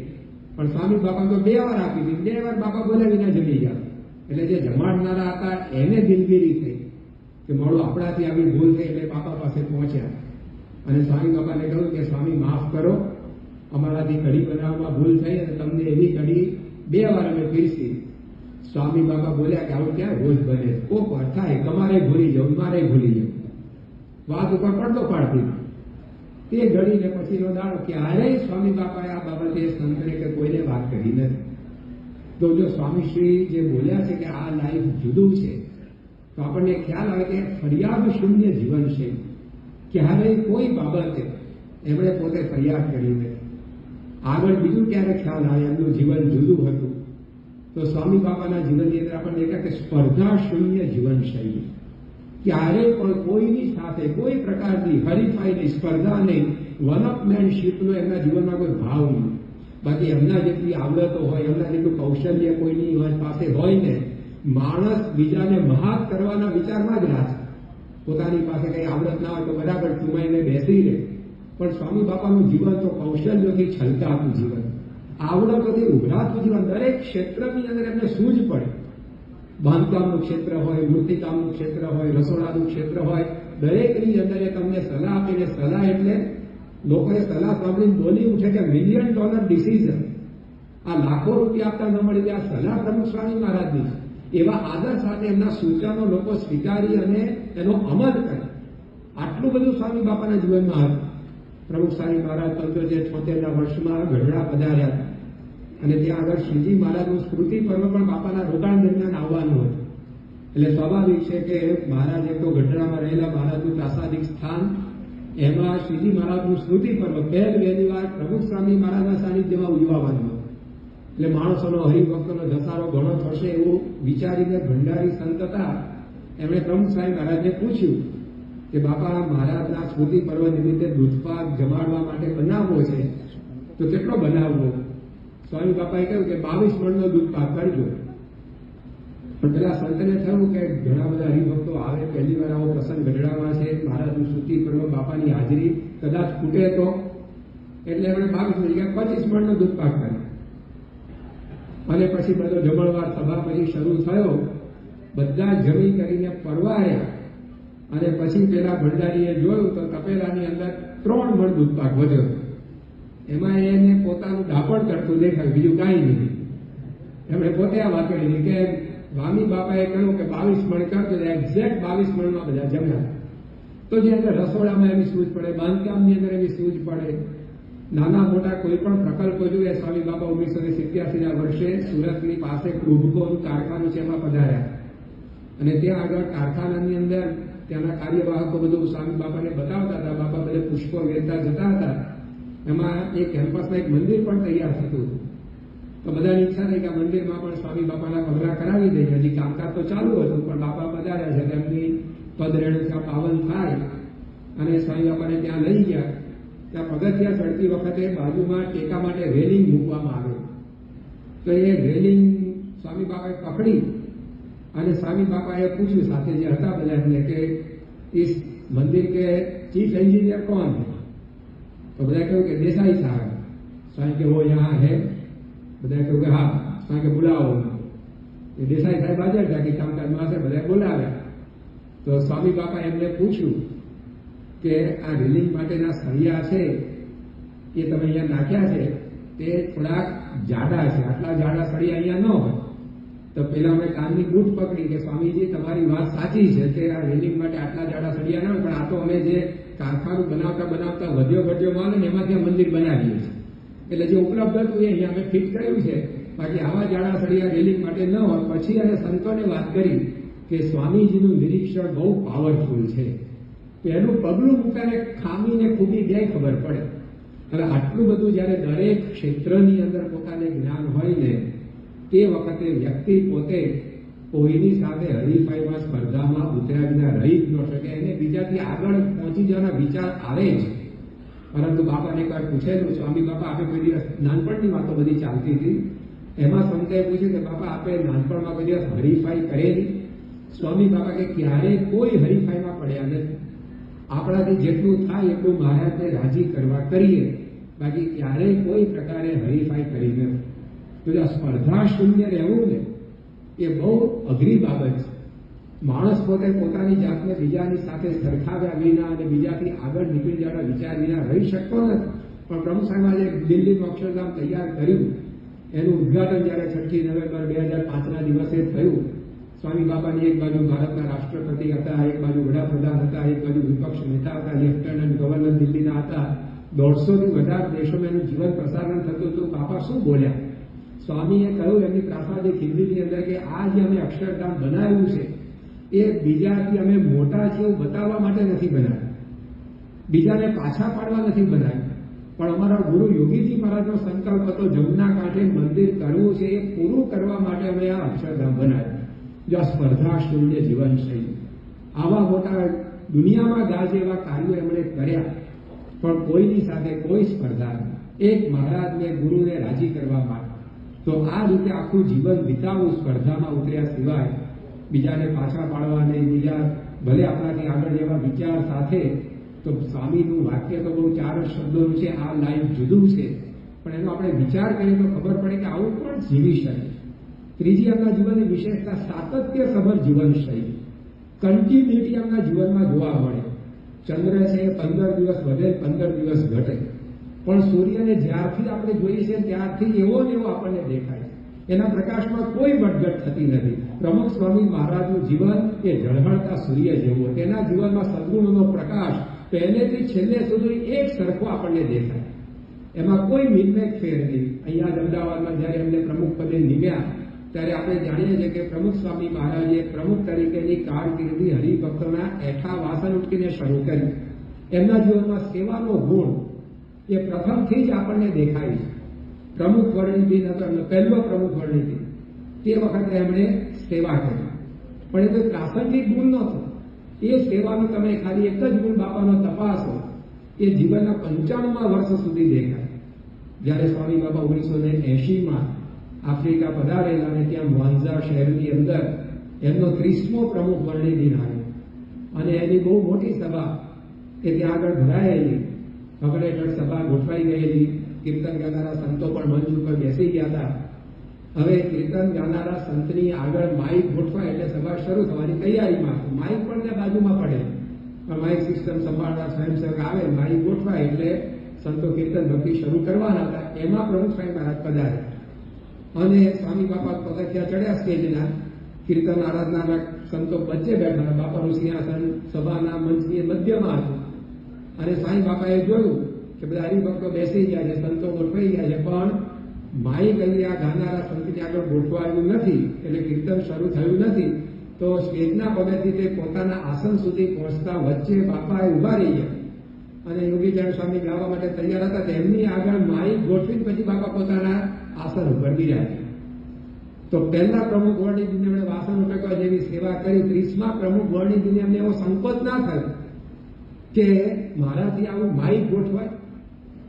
પણ સ્વામી બાપા તો 2 વાર આપી દીધી. 2 વાર બાપા બોલાવીને જમી ગયા. એટલે જે જમાડનારા હતા એને દિલગીરી થઈ કે મોડું આપણાથી આવી ભૂલ થઈ એટલે બાપા પાસે પહોંચ્યા અને સ્વામી બાપાને કહ્યું કે સ્વામી માફ કરો, અમારાથી કઢી બનાવવામાં ભૂલ થઈ અને તમને એવી કઢી 2 વાર અમે પીરસી. સ્વામી બાપા બોલ્યા કે આવું ક્યાં રોજ બને? કોક વાર થાય, તમારે ભૂલી જાઉં, મારે ભૂલી જાઉં. વાત ઉપર પડતો પાડતી તે ઘડીને પછીનો દાડો ક્યારેય સ્વામી બાપાએ આ બાબતે સંતને કે કોઈને વાત કરી નથી. તો જો સ્વામીશ્રી જે બોલ્યા છે કે આ લાઈફ જુદું છે તો આપણને ખ્યાલ આવે કે ફરિયાદ શૂન્ય જીવન છે. ક્યારેય કોઈ બાબતે એમણે પોતે ફરિયાદ કરી નથી. આગળ બીજું ક્યારે ખ્યાલ આવે એમનું જીવન જુદું હતું તો સ્વામી બાપાના જીવનની અંદર આપણને કહે કે સ્પર્ધા શૂન્ય જીવનશૈલી. ક્યારેય પણ કોઈની સાથે કોઈ પ્રકારની હરીફાઈની સ્પર્ધા નહીં, વનઅપમેનશીપનો એમના જીવનમાં કોઈ ભાવ નહીં. બાકી એમના જેટલી આવડતો હોય, એમના જેટલું કૌશલ્ય કોઈની પાસે હોય ને, માણસ બીજાને મહાત કરવાના વિચારમાં જ રાખે. પોતાની પાસે કઈ આવડત ના હોય તો બરાબર ચુમાઈને બેસી રહે. પણ સ્વામી બાપાનું જીવન તો કૌશલ્યોથી છલકાતું જીવન, આવડતોથી ઉભરાતું જીવન. દરેક ક્ષેત્રની અંદર એમને સૂઝ પડે. બાંધકામનું ક્ષેત્ર હોય, મૂર્તિકામનું ક્ષેત્ર હોય, રસોડાનું ક્ષેત્ર હોય, દરેકની અંદર એ તમને સલાહ આપીને, સલાહ એટલે લોકોએ સલાહ સાંભળીને બોલી ઉઠે કે $1 મિલિયન ડિસિઝન, આ લાખો રૂપિયા આપતા ન મળી જાય, સલાહ પ્રમુખ સ્વામી મહારાજની છે. એવા આદર સાથે એમના સૂચનો લોકો સ્વીકારી અને એનો અમલ કરે. આટલું બધું સ્વામી બાપાના જીવનમાં હતું. પ્રમુખ સ્વામી મહારાજ 73ના વર્ષમાં ગઢડા પધાર્યા હતા અને ત્યાં આગળ શ્રીજી મહારાજનું સ્મૃતિ પર્વ પણ બાપાના રોકાણ દરમિયાન આવવાનું હતું. એટલે સ્વાભાવિક છે કે મહારાજ એક તો ગઢડામાં રહેલા મહારાજનું પ્રાસાદિક સ્થાન, એમાં શ્રીજી મહારાજનું સ્મૃતિ પર્વ પહેલી વાર પ્રમુખ સ્વામી મહારાજના સાનિધ્યમાં ઉજવવાનું હતું. એટલે માણસોનો હરિભક્તોનો ધસારો ઘણો થશે એવું વિચારીને ભંડારી સંત હતા. એમણે પ્રમુખ સ્વામી મહારાજને પૂછ્યું કે બાપા મહારાજના સ્મૃતિ પર્વ નિમિત્તે દૂધપાક જમાડવા માટે બનાવવો છે તો કેટલો બનાવવો? સ્વામી બાપાએ કહ્યું કે 22 મણનો દૂધપાક કરજો. પણ પેલા સંતને થયું કે ઘણા બધા હરિભક્તો આવે, પહેલી વાર આવો પ્રસંગ ગઢડામાં છે, મહારાજનું સ્મૃતિ પર્વ, બાપાની હાજરી કદાચ ખૂટે તો, એટલે એમણે 25 મણનો દૂધપાક કર્યો. અને પછી બધો જમણવાર સભા પછી શરૂ થયો. બધા જમી કરીને પરવાર્યા અને પછી પેલા ભંડારીએ જોયું તો તપેલાની અંદર 3 મણ દૂધપાક વધ્યો. એમાં એને પોતાનું ડાપણ કરતું દેખાયું, બીજું કાંઈ નહીં. એમણે પોતે આ વાત કરી કે સ્વામી બાપાએ કહ્યું કે 22 મણ કરજો, એક્ઝેક્ટ 22 મણમાં બધા જમ્યા. તો જે અંદર રસોડામાં એની સૂઝ પડે, બાંધકામની અંદર એની સૂઝ પડે, નાના મોટા કોઈ પણ પ્રકલ્પો જોઈએ. સ્વામી બાપા 1987ના વર્ષે સુરતની પાસે કુંભકોનું કારખાનું છે એમાં પધાર્યા અને ત્યાં આગળ કારખાનાની અંદર ત્યાંના કાર્યવાહકો બધું સ્વામી બાપાને બતાવતા હતા. બાપા બધે પુષ્પો વેરતા જતા હતા. એમાં એક કેમ્પસમાં એક મંદિર પણ તૈયાર થતું હતું. તો બધાની ઈચ્છા થઈ કે આ મંદિરમાં પણ સ્વામી બાપાના પગલા કરાવી દઈએ. હજી કામકાજ તો ચાલુ હતું પણ બાપા પધાર્યા છે, તેમની પદરેણું પાવન થાય અને સ્વામી બાપાને ત્યાં લઈ ગયા. ત્યાં પગથિયા ચડતી વખતે બાજુમાં ટેકા માટે રેલિંગ મૂકવામાં આવ્યું. તો એ રેલિંગ સ્વામી બાપાએ પકડી અને સ્વામી બાપાએ પૂછ્યું સાથે જે હતા બધા એમને કે मंदिर के चीफ इंजीनियर कौन है? तो बताया कहूँ कि देसाई साहब। स्वामी के वो यहाँ है? बताया कहूँ कि हाँ। स्वामी के बुलाओ। ये देसाई साहब हाजर था कि कामकाजમાં હશે, બધાએ બોલાવ્યા. તો સ્વામી બાપા એમને પૂછ્યું કે આ રેલિંગ માટેના સળિયા છે એ તમે અહીંયા નાખ્યા છે તે થોડાક જાડા છે, આટલા જાડા સળિયા અહીંયા ન હોય. તો પેલા અમે કાનની બૂટ પકડી કે સ્વામીજી તમારી વાત સાચી છે કે આ રેલિંગ માટે આટલા જાડા સળિયા ન હોય, પણ આ તો અમે જે કારખાનું બનાવતા બનાવતા વધ્યો ઘટ્યો માલ ને એમાંથી આ મંદિર બનાવીએ છીએ, એટલે જે ઉપલબ્ધ હતું એ અહીંયા અમે ફિટ કર્યું છે, બાકી આવા જાડા સળિયા રેલિંગ માટે ન હોય. પછી અને સંતોને વાત કરી કે સ્વામીજીનું નિરીક્ષણ બહુ પાવરફુલ છે, પહેલું પગલું મૂકાને ખામીને ખૂબી બે ખબર પડે. હવે આટલું બધું જ્યારે દરેક ક્ષેત્રની અંદર પોતાને જ્ઞાન હોય ને તે વખતે વ્યક્તિ પોતે કોઈની સાથે હરીફાઈમાં સ્પર્ધામાં ઉતર્યા વિના રહી જ ન શકે, એને બીજાથી આગળ પહોંચી જવાના વિચાર આવે જ. પરંતુ બાપાને એકવાર પૂછેલું, સ્વામી બાપા આપે કોઈ દિવસ નાનપણની વાતો બધી ચાલતી હતી, એમાં સંતે પૂછ્યું કે બાપા આપે નાનપણમાં કોઈ દિવસ હરીફાઈ કરેલી? સ્વામી બાપા કે ક્યારેય કોઈ હરીફાઈમાં પડ્યા નથી, આપણાથી જેટલું થાય એટલું મહારાજને રાજી કરવા કરીએ, બાકી ક્યારેય કોઈ પ્રકારે હરીફાઈ કરી નથી. તો આ સ્પર્ધા શૂન્ય રહેવું ને એ બહુ અઘરી બાબત છે. માણસ પોતે પોતાની જાતને બીજાની સાથે સરખાવ્યા વિના અને બીજાથી આગળ નીકળી જવાના વિચાર વિના રહી શકતો નથી. પણ પ્રમુખ સાહેબે દિલ્હીનું અક્ષરધામ તૈયાર કર્યું, એનું ઉદઘાટન જ્યારે 6 નવેમ્બર 2005ના દિવસે થયું. સ્વામી બાપાની એક બાજુ ભારતના રાષ્ટ્રપતિ હતા, એક બાજુ વડાપ્રધાન હતા, એક બાજુ વિપક્ષ નેતા હતા, લેફ્ટનન્ટ ગવર્નર દિલ્હીના હતા, 150થી વધારે દેશોમાં એનું જીવન પ્રસારણ થતું હતું. બાપા શું બોલ્યા? સ્વામીએ કહ્યું એમની પ્રાસાદિક હિન્દીની અંદર કે આ જે અમે અક્ષરધામ બનાવ્યું છે એ બીજાથી અમે મોટા છે એવું બતાવવા માટે નથી બનાવ્યું, બીજાને પાછા પાડવા નથી બનાવ્યું, પણ અમારા ગુરુ યોગીજી મહારાજનો સંકલ્પ હતો જમુના કાંઠે મંદિર કરવું છે, એ પૂરું કરવા માટે અમે આ અક્ષરધામ બનાવ્યું. જો આ સ્પર્ધા શૂન્ય જીવનશૈલી, આવા મોટા દુનિયામાં ગાજે એવા કાર્યો એમણે કર્યા, પણ કોઈની સાથે કોઈ સ્પર્ધા નહીં, એક મહારાજને ગુરુને રાજી કરવા માટે. તો આ રીતે આખું જીવન વિતાવવું સ્પર્ધામાં ઉતર્યા સિવાય, બીજાને પાછા પાડવા નહીં, બીજા ભલે આપણાથી આગળ જવા વિચાર સાથે. તો સ્વામીનું વાક્ય તો બહુ 4 શબ્દોનું છે, આ લાઈફ જુદું છે, પણ એનો આપણે વિચાર કરીએ તો ખબર પડે કે આવું પણ જીવી શકે. ત્રીજી આપણા જીવનની વિશેષતા સાતત્યસભર જીવનશૈલી, કન્ટિન્યુટી આપણા જીવનમાં જોવા મળે. ચંદ્ર છે 15 દિવસ વધે 15 દિવસ ઘટે, પણ સૂર્યને જ્યારથી આપણે જોઈએ છીએ ત્યારથી એવો ને એવો આપણને દેખાય છે, એના પ્રકાશમાં કોઈ વધઘટ થતી નથી. પ્રમુખ સ્વામી મહારાજનું જીવન એ ઝળહળતા સૂર્ય જેવું, તેના જીવનમાં સદગુણનો પ્રકાશ પહેલેથી છેલ્લે સુધી એક સરખો આપણને દેખાય, એમાં કોઈ મિનમેક ફેર નહીં. અહીંયા જ અમદાવાદમાં જ્યારે એમને પ્રમુખ પદે નિમ્યા ત્યારે આપણે જાણીએ છીએ કે પ્રમુખ સ્વામી મહારાજે પ્રમુખ તરીકેની કારકિર્દી હરિભક્તોના એઠા વાસણ ઉટકીને શરૂ કરી. એમના જીવનમાં સેવાનો ગુણ એ પ્રથમથી જ આપણને દેખાય છે. પ્રમુખ વર્ણિ દિન હતો એમનો પહેલો પ્રમુખ વર્ણિ દિન, તે વખતે એમણે સેવા કરી, પણ એ તો પ્રાસંગિક ગુણ નહોતો. એ સેવાનો તમે ખાલી એક જ ગુણ બાપાનો તપાસો, એ જીવનના 95 વર્ષ સુધી દેખાય. જ્યારે સ્વામી બાપા 1980માં આફ્રિકા પધારેલા અને ત્યાં વાંઝા શહેરની અંદર એમનો 30મો પ્રમુખ વર્ણિ દિન આવ્યો અને એની બહુ મોટી સભા એ ત્યાં આગળ ભરાયેલી, ખબર હેઠળ સભા ગોઠવાઈ ગયેલી. કીર્તન ગાનારા સંતો પણ મંચ ઉપર બેસી ગયા હતા. હવે કીર્તન ગાનારા સંતની આગળ માઇક ગોઠવાય એટલે સભા શરૂ થવાની તૈયારીમાં હતું. માઇક પણ ત્યાં બાજુમાં પડે, પણ માઇક સિસ્ટમ સંભાળવા સ્વયંસેવક આવે, માઇક ગોઠવાય એટલે સંતો કીર્તન ભક્તિ શરૂ કરવાના હતા. એમાં પ્રમુખ સ્વામી મહારાજ પધાર્યા અને સ્વામી બાપા પગથિયા ચડ્યા સ્ટેજના. કીર્તન આરાધનાના સંતો વચ્ચે બેઠા, બાપાનું સિંહાસન સભાના મંચની મધ્યમાં હતું. અને સ્વામી બાપાએ જોયું કે બધા હરિભક્તો બેસી ગયા છે, સંતો ગોઠવાઈ ગયા છે, પણ માઇક અહીંયા ગાનારા સંતની આગળ ગોઠવાયું નથી, એટલે કીર્તન શરૂ થયું નથી. તો સ્ટેજના પગેથી તે પોતાના આસન સુધી પહોંચતા વચ્ચે બાપાએ ઉભા રહી ગયા અને યોગીચરણ સ્વામી ગાવા માટે તૈયાર હતા. તેમની આગળ માઇક ગોઠવીને પછી બાપા પોતાના આસન ઉપર બિરાજ્યા. તો પહેલા પ્રમુખ વર્ણિ દિને એમણે વાસણ ઉટકવા જેવી સેવા કરી. 30મા પ્રમુખ વર્ણિ દિને એમને એવો સંકોચ ના થયો કે મારાથી આવું માઇક ગોઠવાય.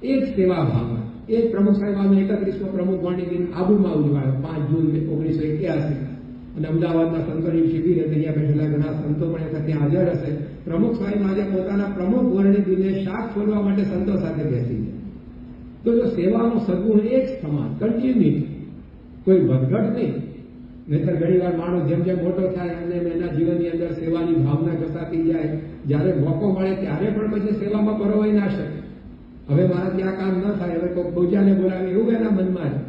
એ જ સેવા ભાવના, એ જ પ્રમુખ સાહેબ 31મો પ્રમુખ વર્ણિ દિન આબુમાં ઉજવાયો 5 જૂન 1981. અને અમદાવાદના સંતોની શિબિર હતી, અહીંયા બેઠેલા ઘણા સંતો પણ એ ત્યાં હાજર હશે. પ્રમુખ સ્વામી આજે પોતાના પ્રમુખ વર્ણિત દિને શાક ખોલવા માટે સંતો સાથે બેસી જાય. તો જો સેવાનો સદગુણ એક સમાન કન્ટિન્યુટી, કોઈ વધઘટ નહીં. નહીતર ઘણી વાર માણસ જેમ જેમ મોટો થાય અને એના જીવનની અંદર સેવાની ભાવના ઘસાતી જાય, જ્યારે મોકો મળે ત્યારે પણ પછી સેવામાં પરોવાઈ ના શકે. હવે મારાથી આ કામ ન થાય, હવે કોઈ પૂજાને બોલાવે એવું એના મનમાં છે.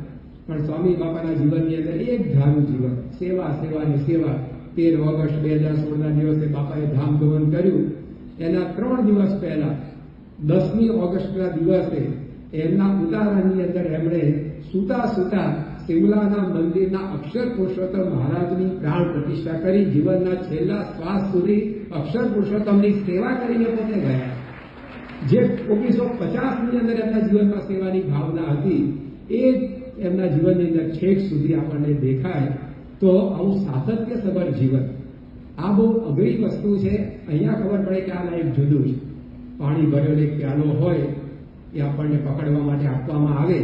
પણ સ્વામી બાપાના જીવનની અંદર એક ધારું જીવન, સેવા, સેવાની સેવા. 13 ઓગસ્ટ 2016ના દિવસે બાપાએ ધામ ગમન કર્યું. એના 3 દિવસ પહેલા 10મી ઓગસ્ટના દિવસે એમના ઉતારાની અંદર એમણે સૂતા સૂતા શિમલાના મંદિરના અક્ષર પુરુષોત્તમ મહારાજની પ્રાણ પ્રતિષ્ઠા કરી. જીવનના છેલ્લા શ્વાસ સુધી અક્ષર પુરુષોત્તમની સેવા કરીને પોતે ગયા. જે 1950ની અંદર એમના જીવનમાં સેવાની ભાવના હતી, એ એમના જીવનની અંદર છેક સુધી આપણને દેખાય. તો આવું સાતત્યસભર જીવન, આ બહુ અઘરી વસ્તુ છે. અહીંયા ખબર પડે કે આ લાઈફ જુદું છે. પાણી ભરેલો એક પ્યાલો હોય, એ આપણને પકડવા માટે આપવામાં આવે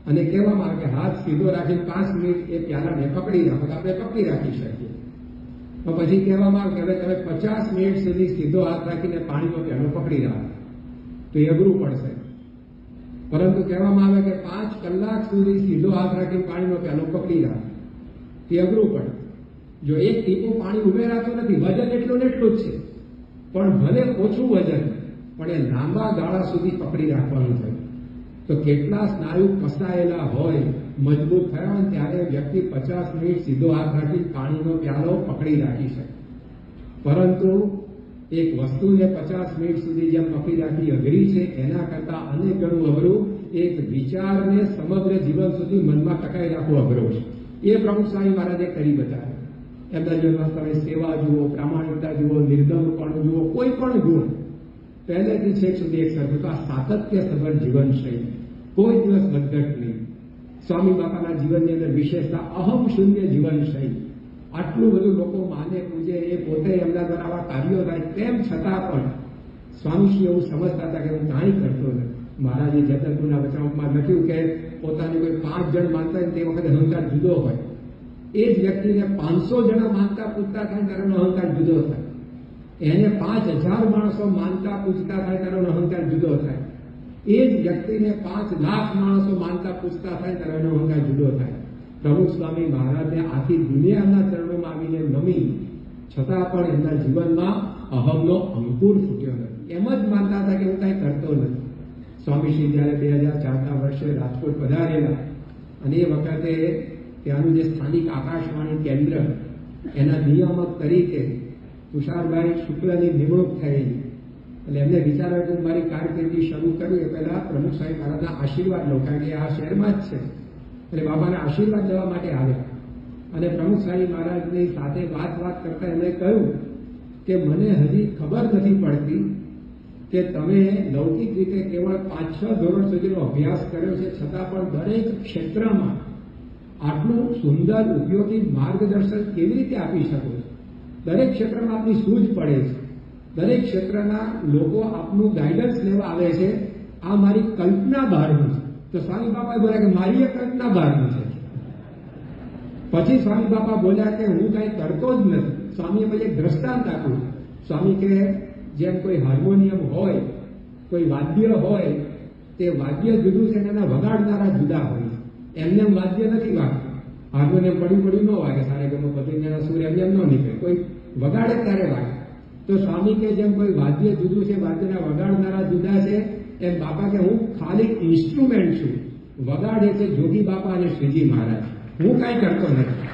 અને કહેવામાં આવે કે હાથ સીધો રાખીને 5 મિનિટ એ પ્યાલાને પકડી રાખો, તો આપણે પકડી રાખી શકીએ. પણ પછી કહેવામાં આવે કે હવે તમે 50 મિનિટ સુધી સીધો હાથ રાખીને પાણીનો પ્યાલો પકડી રાખો, તો એ અઘરું પડશે. પરંતુ કહેવામાં આવે કે 5 કલાક સુધી સીધો હાથ રાખીને પાણીનો પ્યાલો પકડી રાખો, તે અઘરું પડે. જો એક ટીપું પાણી ઉમેરાતું નથી, વજન એટલું ને એટલું જ છે, પણ ભલે ઓછું વજન, પણ એ લાંબા ગાળા સુધી પકડી રાખવાનું છે. તો કેટલા સ્નાયુ ફસાયેલા હોય, મજબૂત થયા હોય, ત્યારે વ્યક્તિ 50 મિનિટ સીધો હાથ રાખી પાણીનો પ્યાલો પકડી રાખી શકે. પરંતુ એક વસ્તુને 50 મિનિટ સુધી જેમ પકડી રાખી અઘરી છે, એના કરતા અનેક ગણું અઘરું એક વિચારને સમગ્ર જીવન સુધી મનમાં ટકાઈ રાખવો અઘરો છે. એ પ્રમુખ સ્વામી મહારાજે કરી બતાવ્યું. એમના જીવનમાં તમે સેવા જુઓ, પ્રામાણિકતા જુઓ, નિર્દમપણું જુઓ, કોઈ પણ ગુણ પહેલેથી છેક સુધી એક સરખું. તો આ સાતત્યસભર જીવન શૈલી, કોઈ દિવસ વધઘટ નહીં. સ્વામી બાપાના જીવનની અંદર વિશેષતા અહમ શૂન્ય જીવન શૈલી. આટલું બધું લોકો માને પૂજે, એ પોતે એમના દ્વારા આવા કાર્યો થાય, તેમ છતાં પણ સ્વામીશ્રી એવું સમજતા હતા કે હું કાંઈ કરતો નથી. મહારાજે જતનપુરના વચનામૃતમાં લખ્યું કે પોતાને કોઈ 5 જણ માનતા હોય તે વખતે અહંકાર જુદો હોય, એ જ વ્યક્તિને 500 જણા માનતા પૂજતા થાય ત્યારે અહંકાર જુદો થાય. એને 5000 માણસો માનતા પૂજતા થાય ત્યારે અહંકાર જુદો થાય. એ જ વ્યક્તિને 5 લાખ માણસો માનતા પૂજતા થાય ત્યારે અહંકાર જુદો થાય. પ્રમુખ સ્વામી મહારાજને આખી દુનિયાના ચરણોમાં આવીને નમી, છતાં પણ એમના જીવનમાં અહમનો અંકુર ફૂટ્યો નથી. એમ જ માનતા હતા કે હું કાંઈ કરતો નથી. સ્વામીશ્રી જ્યારે 2004ના વર્ષે રાજકોટ પધારેલા અને એ વખતે ત્યાંનું જે સ્થાનિક આકાશવાણી કેન્દ્ર, એના નિયામક તરીકે તુષારભાઈ શુક્લની નિમણૂક થયેલી. એટલે એમને વિચાર્યું કે હું મારી કારકિર્દી શરૂ કરું એ પહેલા પ્રમુખ સ્વામી મહારાજના આશીર્વાદ લઉં, કારણ કે આ શહેરમાં જ છે. એટલે બાબાના આશીર્વાદ લેવા માટે આવ્યા. અને પ્રમુખ સ્વામી મહારાજની સાથે વાત કરતા એમણે કહ્યું કે મને હજી ખબર નથી પડતી કે તમે લૌકિક રીતે કેવળ 5-6 ધોરણ સુધીનો અભ્યાસ કર્યો છે, છતાં પણ દરેક ક્ષેત્રમાં આટલું સુંદર ઉપયોગી માર્ગદર્શન કેવી રીતે આપી શકો છો? દરેક ક્ષેત્રમાં આપની સૂઝ પડે છે, દરેક ક્ષેત્રના લોકો આપનું ગાઈડન્સ લેવા આવે છે. આ મારી કલ્પના બહારનું છે. તો સ્વામી બાપા બોલ્યા કે મારી એ કલ્પના બહારનું છે. પછી સ્વામી બાપા બોલ્યા કે હું કાંઈ કરતો જ નથી. સ્વામીએ પછી એક દ્રષ્ટાંત આપ્યું. સ્વામી કે જેમ કોઈ હાર્મોનિયમ હોય, કોઈ વાદ્ય હોય, તે વાદ્ય જુદું છે, એના વગાડનારા જુદા હોય. એમને વાદ્ય નથી વાગતું. હાર્મોનિયમ પડ્યું ન વાગે, સારે ગમો પતિના સૂર એમને ન નીકળે, કોઈ વગાડે ત્યારે વાગે. તો સ્વામી કે જેમ કોઈ વાદ્ય જુદું છે, વાદ્યના વગાડનારા જુદા છે, એમ બાપા કે હું ખાલી ઇન્સ્ટ્રુમેન્ટ છું. વગાડે છે જોગી બાપા અને શ્રીજી મહારાજ, હું કાંઈ કરતો નથી.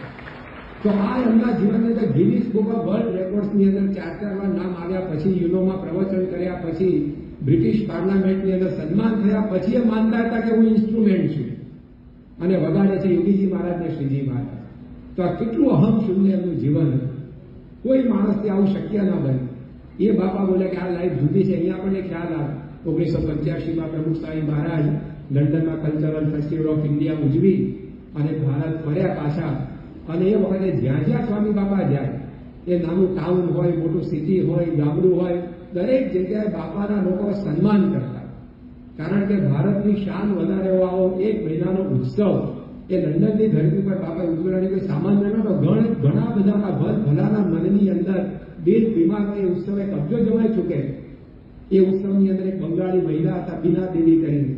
તો આ એમના જીવનની અંદર ગિનિસ બુક ઓફ વર્લ્ડ રેકોર્ડ્સની અંદર 4 વાર નામ આવ્યા, પછી યુનોમાં પ્રવચન કર્યા, પછી બ્રિટિશ પાર્લામેન્ટની અંદર સન્માન થયા, પછી એ માનતા હતા કે હું ઇન્સ્ટ્રુમેન્ટ છું અને વગાડે છે યોગીજી મહારાજ ને શ્રીજી મહારાજ. તો આ કેટલું અહમ શૂન્ય એમનું જીવન હતું. કોઈ માણસથી આવું શક્ય ના બને. એ બાપા બોલે કે આ લાઈફ જુદી છે. અહીંયા આપણને ખ્યાલ આવે 1985માં પ્રમુખ સ્વામી મહારાજ લંડનમાં કલ્ચરલ ફેસ્ટિવલ ઓફ ઇન્ડિયા ઉજવી અને ભારત ફર્યા પાછા. અને એ વખતે જ્યાં જ્યાં સ્વામી બાપા જાય, એ નાનું ટાઉન હોય, મોટું સિટી હોય, ગામડું હોય, દરેક જગ્યાએ બાપાના લોકો સન્માન કરતા. કારણ કે ભારતની શાન વધારે આવો 1 મહિનાનો ઉત્સવ એ લંડનની ધરતી પર બાપા ઉજવણી કોઈ સામાન્ય નહોતો. ઘણા બધાના ભલાના મનની અંદર દિલ દિમાગ એ ઉત્સવે કબજો જમાઈ ચૂકે. એ ઉત્સવની અંદર એક બંગાળી મહિલા હતા, બીના દેવી કરીને,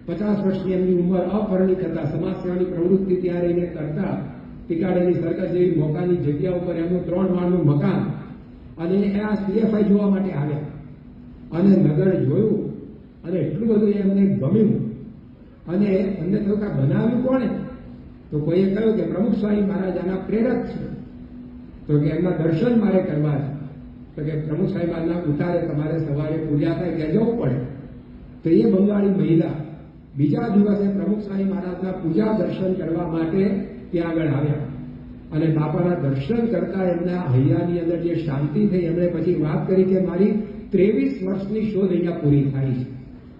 50 વર્ષની એમની ઉંમર, અપરિણિત હતા, સમાજ સેવાની પ્રવૃત્તિ ત્યાં રહીને કરતા. પિકાડેલી સર્કસ જેવી મોકાની જગ્યા ઉપર એમનું 3 માળનું મકાન, અને આ CFI જોવા માટે આવ્યા અને નગર જોયું અને એટલું બધું એમને ગમ્યું અને એમને થયું કે બનાવ્યું કોણે? તો કોઈએ કહ્યું કે પ્રમુખ સ્વામી મહારાજ આના પ્રેરક છે. તો કે એમના દર્શન મારે કરવા છે. તો કે પ્રમુખ સ્વામી મહારાજના ઉતારે તમારે સવારે પૂજા થાય ત્યાં જવું પડે. તો એ બંગાળી મહિલા બીજા દિવસે પ્રમુખ સ્વામી મહારાજના પૂજા દર્શન કરવા માટે ત્યાં આગળ આવ્યા અને બાપાના દર્શન કરતા એમના હૈયાની અંદર જે શાંતિ થઈ, એમણે પછી વાત કરી કે મારી 23 વર્ષની શોધ અહીંયા પૂરી થાય છે.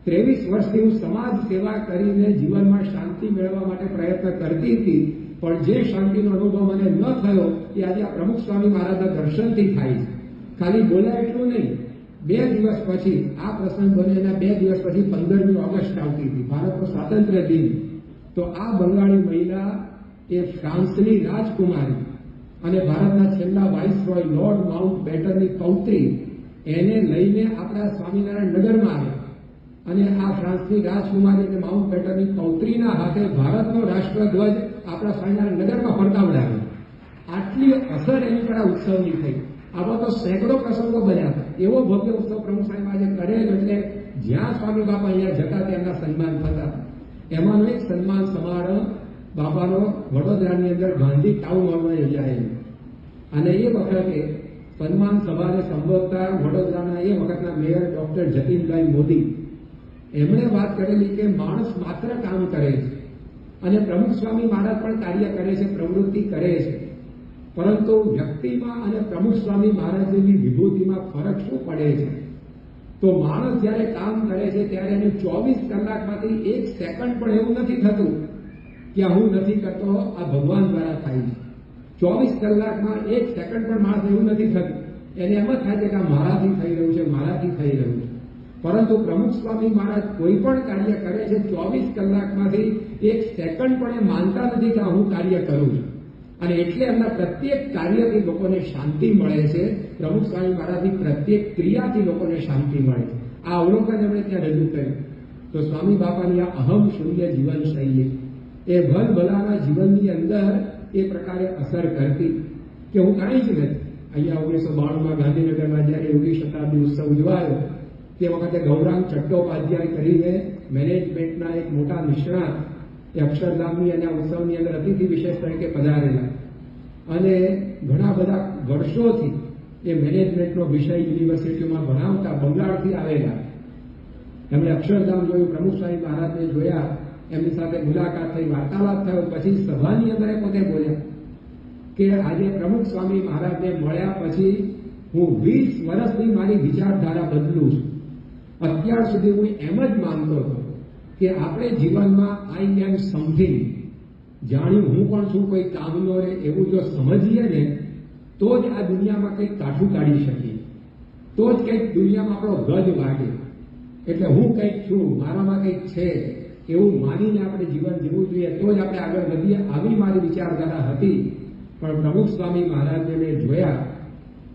23 વર્ષથી હું સમાજ સેવા કરીને જીવનમાં શાંતિ મેળવવા માટે પ્રયત્ન કરતી હતી, પણ જે શાંતિનો અનુભવ મને ન થયો એ આજે આ પ્રમુખ સ્વામી મહારાજના દર્શનથી થાય છે. ખાલી બોલ્યા એટલું નહીં, 2 દિવસ પછી આ પ્રસંગ બન્યો, એના 2 દિવસ પછી 15મી ઓગસ્ટ આવતી હતી, ભારતનો સ્વાતંત્ર્ય દિન. તો આ બંગાળી મહિલા એ ફ્રાન્સની રાજકુમારી અને ભારતના છેલ્લા વાઇસરોય લોર્ડ માઉન્ટ બેટનની પૌત્રી, એને લઈને આપણા સ્વામિનારાયણ નગરમાં આવ્યા અને આ ફ્રાન્સની રાજકુમારી અને માઉન્ટ બેટનની પૌત્રીના હાથે ભારતનો રાષ્ટ્રધ્વજ આપણા સ્વામિનારાયણ નગરમાં ફરકાવડાવ્યો. આટલી અસર એની પર આ ઉત્સવની થઈ. આવા તો સેંકડો પ્રસંગો બન્યા હતા. એવો ભવ્ય ઉત્સવ પ્રમુખ સ્વામી આજે કરેલો, એટલે જ્યાં સ્વામી બાપા અહીંયા જતા તેમના સન્માન થતા. એમાંનો એક સન્માન સમારોહ બાપાનો વડોદરાની અંદર ગાંધી ટાઉન હોલમાં યોજાયેલો અને એ વખતે સન્માન સભાને સંબોધતા વડોદરાના એ વખતના મેયર ડોક્ટર જતીનભાઈ મોદી એમણે વાત કરેલી કે માણસ માત્ર કામ કરે છે અને પ્રમુખ સ્વામી મહારાજ પણ કાર્ય કરે છે, પ્રવૃત્તિ કરે છે, પરંતુ વ્યક્તિમાં અને પ્રમુખ સ્વામી મહારાજની વિભૂતિમાં ફરક શું પડે છે? તો માણસ જ્યારે કામ કરે છે ત્યારે એને 24 કલાકમાંથી 1 સેકન્ડ પણ એવું નથી થતું કે હું નથી કરતો, આ ભગવાન દ્વારા થાય છે. 24 કલાકમાં 1 સેકન્ડ પણ માણસ એવું નથી થતું, એને એમ જ થાય છે કે આ મારાથી થઈ રહ્યું છે, મારાથી થઈ રહ્યું છે. પરંતુ પ્રમુખ સ્વામી મહારાજ કોઈ પણ કાર્ય કરે છે 24 કલાકમાંથી 1 સેકન્ડ પણ એ માનતા નથી કે હું કાર્ય કરું છું. અને એટલે એમના પ્રત્યેક કાર્યથી લોકોને શાંતિ મળે છે. પ્રમુખ સ્વામી મહારાજની પ્રત્યેક ક્રિયાથી લોકોને શાંતિ મળે છે. આ અવલોકન એમણે ત્યાં રજૂ કર્યું. તો સ્વામી બાપાની આ અહમ શૂન્ય જીવન શૈલી એ ભલભલાના જીવનની અંદર એ પ્રકારે અસર કરતી કે હું કાંઈ જ નથી. અહીંયા 1992માં ગાંધીનગરમાં જ્યારે 19મી શતાબ્દી ઉત્સવ ઉજવાયો તે વખતે ગૌરાંગ ચટ્ટોપાધ્યાય કરીને મેનેજમેન્ટના એક મોટા નિષ્ણાત એ અક્ષરધામની અને આ ઉત્સવની અંદર અતિથિ વિશેષ તરીકે પધારેલા અને ઘણા બધા વર્ષોથી એ મેનેજમેન્ટનો વિષય યુનિવર્સિટીમાં ભણાવતા બંગાળથી આવેલા. એમણે અક્ષરધામ જોયું, પ્રમુખ સ્વામી મહારાજને જોયા, એમની સાથે મુલાકાત થઈ, વાર્તાલાપ થયો. પછી સભાની અંદર પોતે બોલ્યા કે આજે પ્રમુખ સ્વામી મહારાજને મળ્યા પછી હું 20 વર્ષથી મારી વિચારધારા બદલું છું. અત્યાર સુધી હું એમ જ માનતો હતો કે આપણે જીવનમાં આઈ એમ સમથિંગ, જાણ્યું હું પણ છું, કોઈ કામનો રે એવું જો સમજીએ ને તો જ આ દુનિયામાં કંઈક કાઠું કાઢી શકીએ, તો જ કંઈક દુનિયામાં આપણો ગજ વાગે. એટલે હું કંઈક છું, મારામાં કંઈક છે એવું માનીને આપણે જીવન જીવવું જોઈએ, તો જ આપણે આગળ વધીએ. આવી મારી વિચારધારા હતી. પણ પ્રમુખ સ્વામી મહારાજને મેં જોયા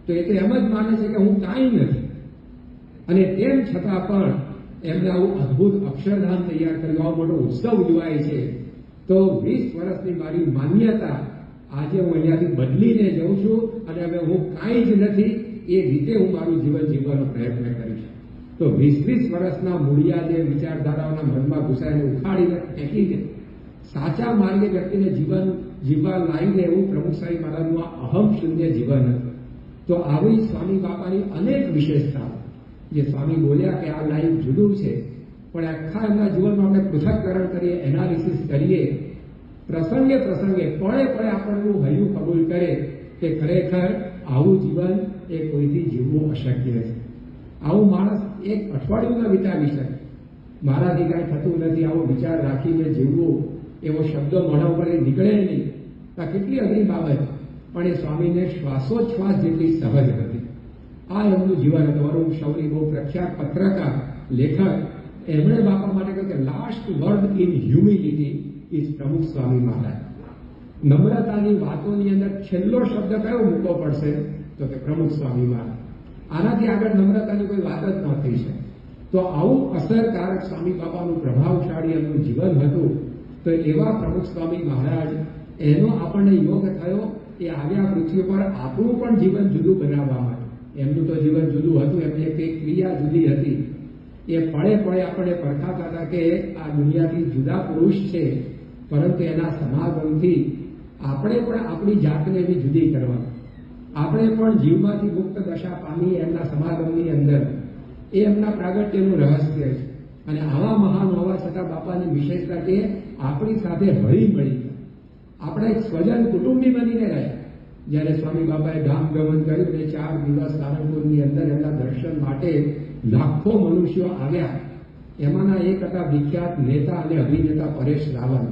તો એ તો એમ જ માને છે કે હું કાંઈ નથી, અને તેમ છતાં પણ એમને આવું અદભુત અક્ષરધામ તૈયાર કર્યું, આવો મોટો ઉત્સવ ઉજવાય છે. તો 20 વર્ષની મારી માન્યતા આજે હું અહીંયાથી બદલીને જઉં છું અને હવે હું કાંઈ જ નથી એ રીતે હું મારું જીવન જીવવાનો પ્રયત્ન કરીશ. તો 20 વર્ષના મૂળિયા જે વિચારધારાઓના મનમાં ઘુસાઈને ઉખાડીને ફેંકીને સાચા માર્ગે વ્યક્તિને જીવન જીવવા લાવીને એવું પ્રમુખ સ્વામી મહારાજનું આ અહમ શૂન્ય જીવન હતું. તો આવી સ્વામી બાપાની અનેક વિશેષતાઓ જે સ્વામી બોલ્યા કે આ લાઈફ જુદું છે, પણ આખા એમના જીવનમાં આપણે પૃથક્કરણ કરીએ, એનાલિસિસ કરીએ, પ્રસંગે પ્રસંગે પળે પળે આપણનું હૈયું કબૂલ કરે કે ખરેખર આવું જીવન એ કોઈથી જીવવું અશક્ય છે. આવું માણસ એક અઠવાડિયું ન વિતાવી શકે. મારાથી કાંઈ થતું નથી આવો વિચાર રાખીને જીવવું, એવો શબ્દો મોઢા ઉપરથી નીકળે નહીં. આ કેટલી અઘરી બાબત, પણ એ સ્વામીને શ્વાસોચ્છ્વાસ જેટલી સહજ હતી. આ એમનું જીવન હતું. અરુણ શૌરી બહુ પ્રખ્યાત પત્રકાર, લેખક, એમણે બાપા માટે કહ્યું કે last word in humility is પ્રમુખ સ્વામી મહારાજ. નમ્રતાની વાતોની અંદર છેલ્લો શબ્દ કયો મૂકવો પડશે? તો કે પ્રમુખ સ્વામી મહારાજ. આનાથી આગળ નમ્રતાની કોઈ વાત જ ન થઈ શકે. તો આવું અસરકારક સ્વામી બાપાનું પ્રભાવશાળી એમનું જીવન હતું. તો એવા પ્રમુખ સ્વામી મહારાજ, એનો આપણને યોગ થયો એ આવ્યા પૃથ્વી પર આપણું પણ જીવન જુદું બનાવવા માટે. એમનું તો જીવન જુદું હતું, એમની એક ક્રિયા જુદી હતી. એ પળે પળે આપણને પરખાતા હતા કે આ દુનિયાથી જુદા પુરુષ છે, પરંતુ એના સમાગમથી આપણે પણ આપણી જાતને એવી જુદી કરવાની, આપણે પણ જીવમાંથી મુક્ત દશા પામી એમના સમાગમની અંદર. એ એમના પ્રાગટ્યનું રહસ્ય છે. અને આવા મહાન હોવા છતાં બાપાની વિશેષતા કે આપણી સાથે હળી મળી, આપણા એક સ્વજન કુટુંબી બનીને રહ્યા. જ્યારે સ્વામી બાપાએ ધામ ગમન કર્યું અને 4 દિવસ સારંગપુરની અંદર એમના દર્શન માટે લાખો મનુષ્યો આવ્યા. એમાંના એક હતા વિખ્યાત નેતા અને અભિનેતા પરેશ રાવલ.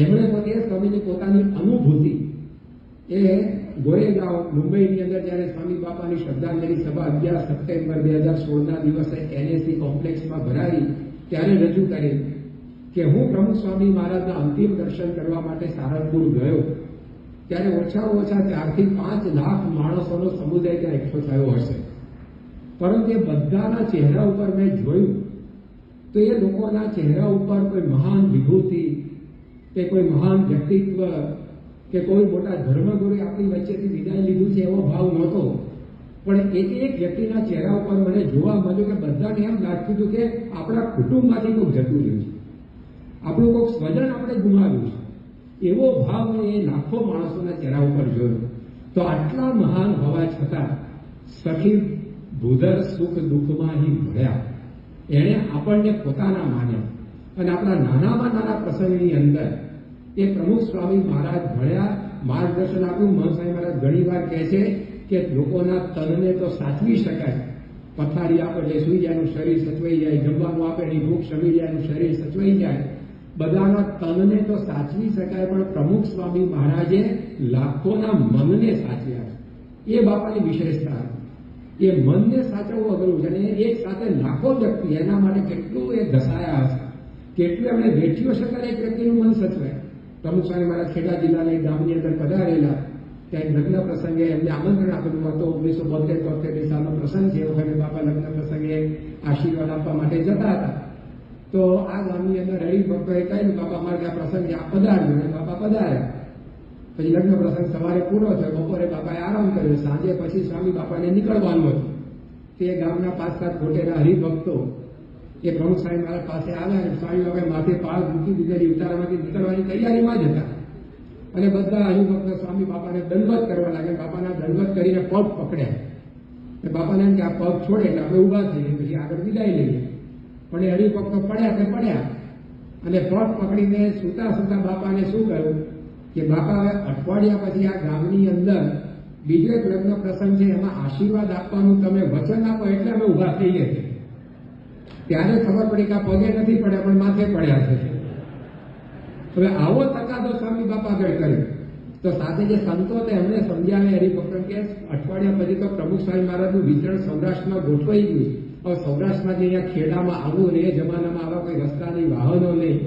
એમણે પોતે સ્વામીની પોતાની અનુભૂતિ એ ગોરેગાંવ મુંબઈની અંદર જ્યારે સ્વામી બાપાની શ્રદ્ધાંજલિ સભા 11 સપ્ટેમ્બર 2016ના દિવસે NAC કોમ્પ્લેક્સમાં ભરાઈ ત્યારે રજૂ કરી કે હું પ્રમુખ સ્વામી મહારાજના અંતિમ દર્શન કરવા માટે સારંગપુર ગયો ત્યારે ઓછામાં ઓછા 4 થી 5 લાખ માણસોનો સમુદાય ત્યાં એકઠો થયો હશે. પરંતુ એ બધાના ચહેરા ઉપર મેં જોયું તો એ લોકોના ચહેરા ઉપર કોઈ મહાન વિભૂતિ કે કોઈ મહાન વ્યક્તિત્વ કે કોઈ મોટા ધર્મગુરુએ આપણી વચ્ચેથી વિદાય લીધું છે એવો ભાવ નહોતો. પણ એક એક વ્યક્તિના ચહેરા ઉપર મને જોવા મળ્યું કે બધાને એમ લાગતું હતું કે આપણા કુટુંબમાંથી કોઈક જતું રહ્યું છે, આપણું કોઈક સ્વજન આપણે ગુમાવ્યું છે. એવો ભાવ મેં એ લાખો માણસોના ચહેરા ઉપર જોયો. તો આટલા મહાન હોવા છતાં સખી ભૂધર સુખ દુઃખમાં હિ ભળ્યા. એણે આપણને પોતાના માન્યા અને આપણા નાનામાં નાના પ્રસંગની અંદર એ પ્રમુખ સ્વામી મહારાજ ભળ્યા, માર્ગદર્શન આપ્યું. મહાસ્વામી મહારાજ ઘણીવાર કહે છે કે લોકોના તનને તો સાચવી શકાય, પથારી આપે એટલે સુઈ જાય એનું શરીર સચવાઈ જાય, જમવાનું આપે એની ભૂખ શમી જાય એનું શરીર સચવાઈ જાય, બધાના તનને તો સાચવી શકાય, પણ પ્રમુખ સ્વામી મહારાજે લાખોના મનને સાચવ્યા. એ બાપાની વિશેષતા હતી. એ મનને સાચવવું અઘરું છે અને એક સાથે લાખો વ્યક્તિ એના માટે કેટલું એ ઘસાયા હશે, કેટલું એમણે વેઠ્યો છે ત્યારે એક વ્યક્તિનું મન સચવાય. પ્રમુખ સ્વામી મહારાજ ખેડા જિલ્લાના એક ગામની અંદર પધારેલા, ત્યાં લગ્ન પ્રસંગે એમને આમંત્રણ આપેલું હતું. 1972-73 સાલનો પ્રસંગ છે. એ વખતે બાપા લગ્ન પ્રસંગે આશીર્વાદ આપવા માટે જતા હતા. તો આ ગામની અંદર હરિભક્તોએ કહ્યું બાપા અમારે ત્યાં પ્રસંગ છે, આ પધાર્યું. અને બાપા પધાર્યા. પછી લગ્ન પ્રસંગ સવારે પૂરો થયો, બપોરે બાપાએ આરામ કર્યો, સાંજે પછી સ્વામી બાપાને નીકળવાનું હતું. તે ગામના 5-7 ખોટેલા હરિભક્તો એ પ્રમુખ સ્વામી મહારાજ પાસે આવ્યા અને સ્વામી બાપાએ માથે પાળ મૂકી દીધેલી ઉતારામાંથી નીકળવાની તૈયારીમાં જ હતા. અને બધા હરિભક્તો સ્વામી બાપાને દંડવત કરવા લાગ્યા. બાપાના દંડવત કરીને પગ પકડ્યા. બાપાને એમ કે આ પગ છોડે એટલે આપણે ઊભા થઈએ, પછી આગળ વિદાય લઈએ. પણ એ હરિભક્તો પડ્યા તે પડ્યા અને પગ પકડીને સૂતા સૂતા બાપાને શું કહ્યું કે બાપા હવે અઠવાડિયા પછી આ ગામની અંદર બીજો એક લગ્ન પ્રસંગ છે, એમાં આશીર્વાદ આપવાનું તમે વચન આપો એટલે અમે ઊભા થઈએ છીએ. ત્યારે ખબર પડી કે આ પગે નથી પડ્યા પણ માથે પડ્યા છે. હવે આવો તકાદો સ્વામી બાપા આગળ કર્યો. તો સાથે જે સંતો હતા એમને સમજાવે હરિભક્તો કે અઠવાડિયા પછી તો પ્રમુખ સ્વામી મહારાજનું વિતરણ સૌરાષ્ટ્રમાં ગોઠવાઈ ગયું. હવે સૌરાષ્ટ્રમાં જે અહીંયા ખેડામાં આવવું ને એ જમાનામાં આવા કોઈ રસ્તા નહીં, વાહનો નહીં,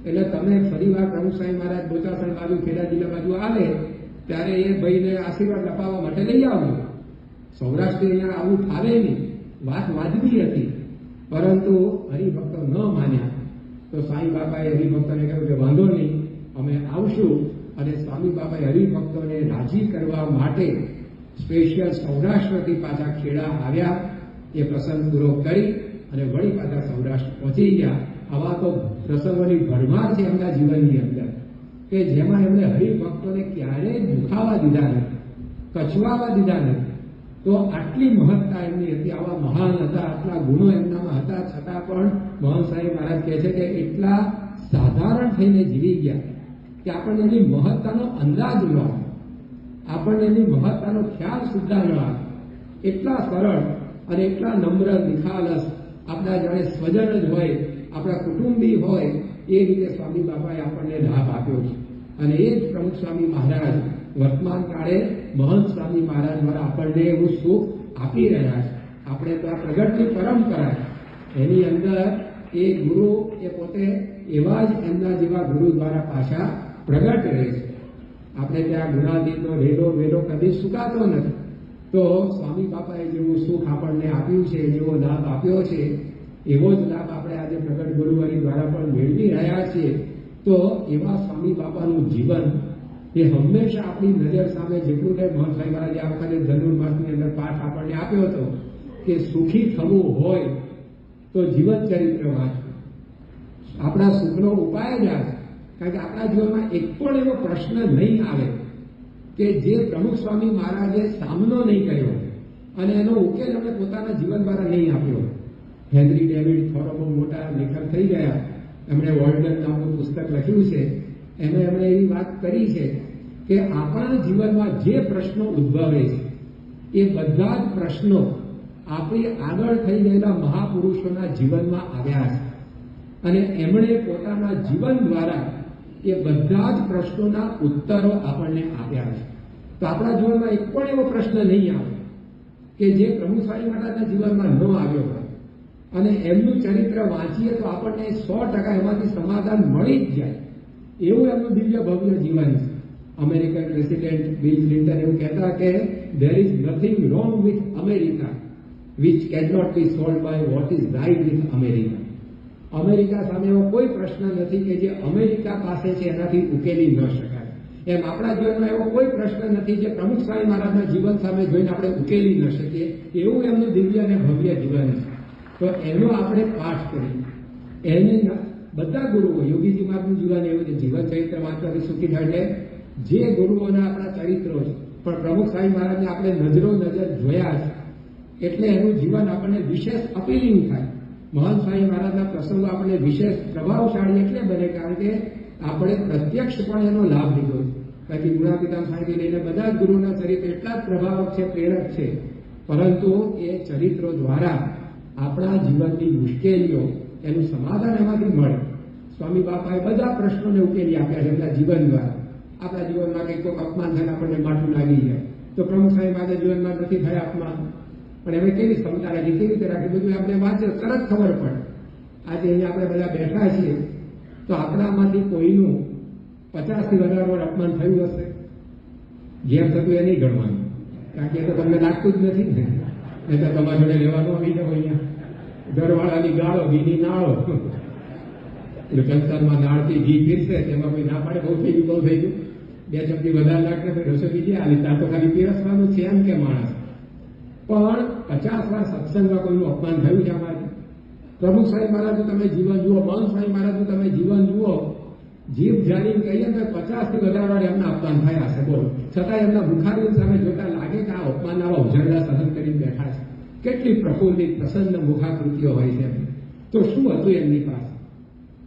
એટલે તમે ફરીવાર પ્રમુખ સ્વામી મહારાજ બોચાસણ બાજુ ખેડા જિલ્લા બાજુ આવે ત્યારે એ ભાઈને આશીર્વાદ અપાવવા માટે લઈ આવજો. સૌરાષ્ટ્ર અહીંયા આવું ફાવે નહીં. વાત વાજબી હતી, પરંતુ હરિભક્તો ન માન્યા. તો સ્વામી બાપાએ હરિભક્તોને કહ્યું કે વાંધો નહીં, અમે આવશું. અને સ્વામી બાપાએ હરિભક્તોને રાજી કરવા માટે સ્પેશિયલ સૌરાષ્ટ્રથી પાછા ખેડા આવ્યા. એ પ્રસંગ પૂરો કરી અને વળી પાછા સૌરાષ્ટ્ર પહોંચી ગયા. આવા તો પ્રસંગોની ભરમાર છે એમના જીવનની અંદર કે જેમાં એમણે હરિભક્તોને ક્યારેય દુખાવા દીધા નથી, કચવાવા દીધા નથી. તો આટલી મહત્તા એમની હતી, આવા મહાન હતા, આટલા ગુણો એમનામાં હતા, છતાં પણ મોહન સાહેબ મહારાજ કહે છે કે એટલા સાધારણ થઈને જીવી ગયા કે આપણને એની મહત્તાનો અંદાજ ન આવે, આપણને એની મહત્તાનો ખ્યાલ સુદ્ધા ન આવે. એટલા સરળ અને એટલા નમ્ર નિખાલસ, આપણા જાણે સ્વજન જ હોય, આપણા કુટુંબી હોય એ રીતે સ્વામી બાપાએ આપણને લાભ આપ્યો છે. અને એ જ પ્રમુખ સ્વામી મહારાજ વર્તમાન કાળે મહંત સ્વામી મહારાજ દ્વારા આપણને એવું સુખ આપી રહ્યા છે. આપણે તો આ પ્રગટની પરંપરા એની અંદર એ ગુરુ એ પોતે એવા જ એમના જેવા ગુરુ દ્વારા પાછા પ્રગટ રહે છે. આપણે ત્યાં ગુણાતીતનો રેલો વેલો કદી સુકાતો નથી. તો સ્વામી બાપાએ જેવું સુખ આપણને આપ્યું છે, જેવો લાભ આપ્યો છે, એવો જ લાભ આપણે આજે પ્રગટ ગુરુવારી દ્વારા પણ મેળવી રહ્યા છીએ. તો એવા સ્વામી બાપાનું જીવન એ હંમેશા આપણી નજર સામે જેટલું ને મહંત સ્વામી મહારાજે આ વખતે ધનુર્માસની અંદર પાઠ આપણને આપ્યો હતો કે સુખી થવું હોય તો જીવન ચરિત્ર વાંચવું. આપણા સુખનો ઉપાય જ આ છે. કારણ કે આપણા જીવનમાં એક પણ એવો પ્રશ્ન નહીં આવે કે જે પ્રમુખ સ્વામી મહારાજે સામનો નહીં કર્યો અને એનો ઉકેલ એમણે પોતાના જીવન દ્વારા નહીં આપ્યો. હેનરી ડેવિડ થોરો બહુ મોટા લેખક થઈ ગયા. એમણે વોલ્ડન નામનું પુસ્તક લખ્યું છે. એમાં એમણે એવી વાત કરી છે કે આપણા જીવનમાં જે પ્રશ્નો ઉદ્ભવે છે એ બધા જ પ્રશ્નો આપણી આગળ થઈ ગયેલા મહાપુરુષોના જીવનમાં આવ્યા છે અને એમણે પોતાના જીવન દ્વારા એ બધા જ પ્રશ્નોના ઉત્તરો આપણને આપ્યા છે. તો આપણા જીવનમાં એક પણ એવો પ્રશ્ન નહીં આવે કે જે પ્રમુખ સ્વામી મહારાજના જીવનમાં ન આવ્યો હોય અને એમનું ચરિત્ર વાંચીએ તો આપણને 100% એમાંથી સમાધાન મળી જ જાય એવું એમનું દિવ્ય ભવ્ય જીવન છે. અમેરિકન પ્રેસિડેન્ટ બિલ ક્લિન્ટન એવું કહેતા કે there is nothing wrong with America which cannot be solved by what is right with America. America સામે એવો કોઈ પ્રશ્ન નથી કે જે અમેરિકા પાસે છે એનાથી ઉકેલી ન શકાય. એમ આપણા જીવનમાં એવો કોઈ પ્રશ્ન નથી જે પ્રમુખ સ્વામી મહારાજના જીવન સામે જોઈને આપણે ઉકેલી ન શકીએ એવું એમનું દિવ્ય અને ભવ્ય જીવન છે. તો એનો આપણે પાઠ કરીએ. એને બધા ગુરુઓ, યોગીજી મહારાજનું જીવન એવું છે, જીવન ચરિત્ર વાંચવાથી સુખી થાય એટલે જે ગુરુઓના આપણા ચરિત્રો છે પણ પ્રમુખ સ્વામી મહારાજને આપણે નજરો નજર જોયા છે એટલે એનું જીવન આપણને વિશેષ અપીલિંગ થાય. મહંત સ્વામી મહારાજના પ્રસંગો આપણને વિશેષ પ્રભાવશાળી એટલે બને કારણ કે આપણે પ્રત્યક્ષપણે એનો લાભ લીધો છે. કારણ કે ગુણાતીતાન સ્વામીથી લઈને બધા જ ગુરુના ચરિત્ર એટલા જ પ્રભાવક છે, પ્રેરક છે, પરંતુ એ ચરિત્રો દ્વારા આપણા જીવનની મુશ્કેલીઓ એનું સમાધાન એમાંથી મળે. સ્વામી બાપાએ બધા પ્રશ્નોને ઉકેલી આપ્યા છે એમના જીવન દ્વારા. આપણા જીવનમાં કંઈક કોઈ અપમાન થઈને આપણને માઠું લાગી જાય તો પ્રમુખ સ્વામી મહારાજના જીવનમાં નથી થયા અપમાન, પણ એમણે કેવી ક્ષમતા રાખી, કેવી રીતે રાખી, બધું આપણે વાંચે તરત ખબર પડે. આજે અહીંયા આપણે બધા બેઠા છીએ તો આપણામાંથી કોઈનું 50થી વધારે વાર અપમાન થયું હશે. જેમ થતું એ નહીં ગણવાનું, કારણ કે એ તો તમને લાગતું જ નથી ને. એ તો તમારા જોડે લેવાનું આવી જાવ અહીંયા. ઘરવાળાની ગાળો, ઘીની નાળો, એટલે કંસારમાં નાળથી ઘી પીરશે તેમાં કોઈ ના પાડે બહુ થઈ ગયું, બહુ થઈ ગયું, 2 ચમચી વધારે નાખે તો રસોઈ બીજી આલી, ત્યાં તો ખાલી પીરસવાનું છે એમ કે માણસ. પણ 50 વાર સત્સંગમાં કોઈનું અપમાન થયું છે અમારે. પ્રમુખ સ્વામી મહારાજનું તમે જીવન જુઓ, મહંત સ્વામી મહારાજનું તમે જીવન જુઓ, જીભ જાણીને કહીએ તો 50થી વધારે વાર એમના અપમાન થયા છે. બોલો, છતાં એમના મુખારવિંદ સામે જોતા લાગે કે આ અપમાન આવા ઉજળના સહન કરીને બેઠા છે. કેટલી પ્રફુલ્લિત પ્રસન્ન મુખાકૃતિઓ હોય છે. તો શું હતું એમની પાસે?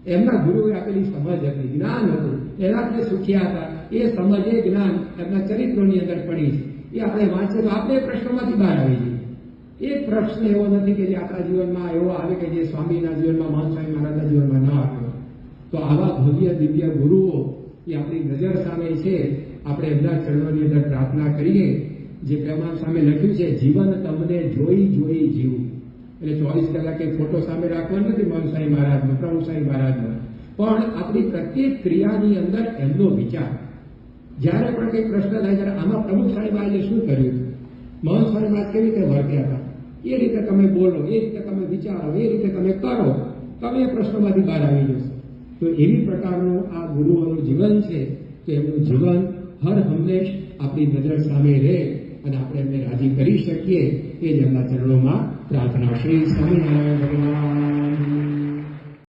એમના ગુરુએ આપેલી સમજ હતી, જ્ઞાન હતું, એનાથી સુખ્યા હતા. એ સમજ, એ જ્ઞાન એમના ચરિત્રોની અંદર પડી છે. એ આપણે વાંચીએ તો આપણે પ્રશ્નોમાંથી બહાર આવી જઈએ. એક પ્રશ્ન એવો નથી કે જે આપણા જીવનમાં એવો આવે કે જે સ્વામીના જીવનમાં, મહંત સ્વામી મહારાજના જીવનમાં ન આવ્યો. તો આવા ભવ્ય દિવ્ય ગુરુઓ એ આપણી નજર સામે છે. આપણે એમના ચરણોની અંદર પ્રાર્થના કરીએ. જે પ્રેમાન સામે લખ્યું છે, જીવન તમને જોઈ જોઈ જીવું. એટલે 24 કલાકે ફોટો સામે રાખવાનો નથી મહંત સ્વામી મહારાજનો, પ્રમુખ સ્વામી મહારાજનો, પણ આપણી પ્રત્યેક ક્રિયાની અંદર એમનો વિચાર. જ્યારે પણ કંઈક પ્રશ્ન થાય ત્યારે આમાં પ્રમુખ સ્વામી મહારાજે શું કર્યું, મહંત સ્વામી મહારાજ કેવી રીતે વર્ત્યા હતા, એ રીતે તમે બોલો, એ રીતે તમે વિચારો, એ રીતે તમે કરો, તમે એ પ્રશ્નોમાંથી બહાર આવી જશો. તો એવી પ્રકારનું આ ગુરુઓનું જીવન છે. તો એમનું જીવન હર હંમેશ આપણી નજર સામે રહે અને આપણે એમને રાજી કરી શકીએ એ જ એમના ચરણોમાં પ્રાર્થના. શ્રી સ્વામિનારાયણ ભગવાન.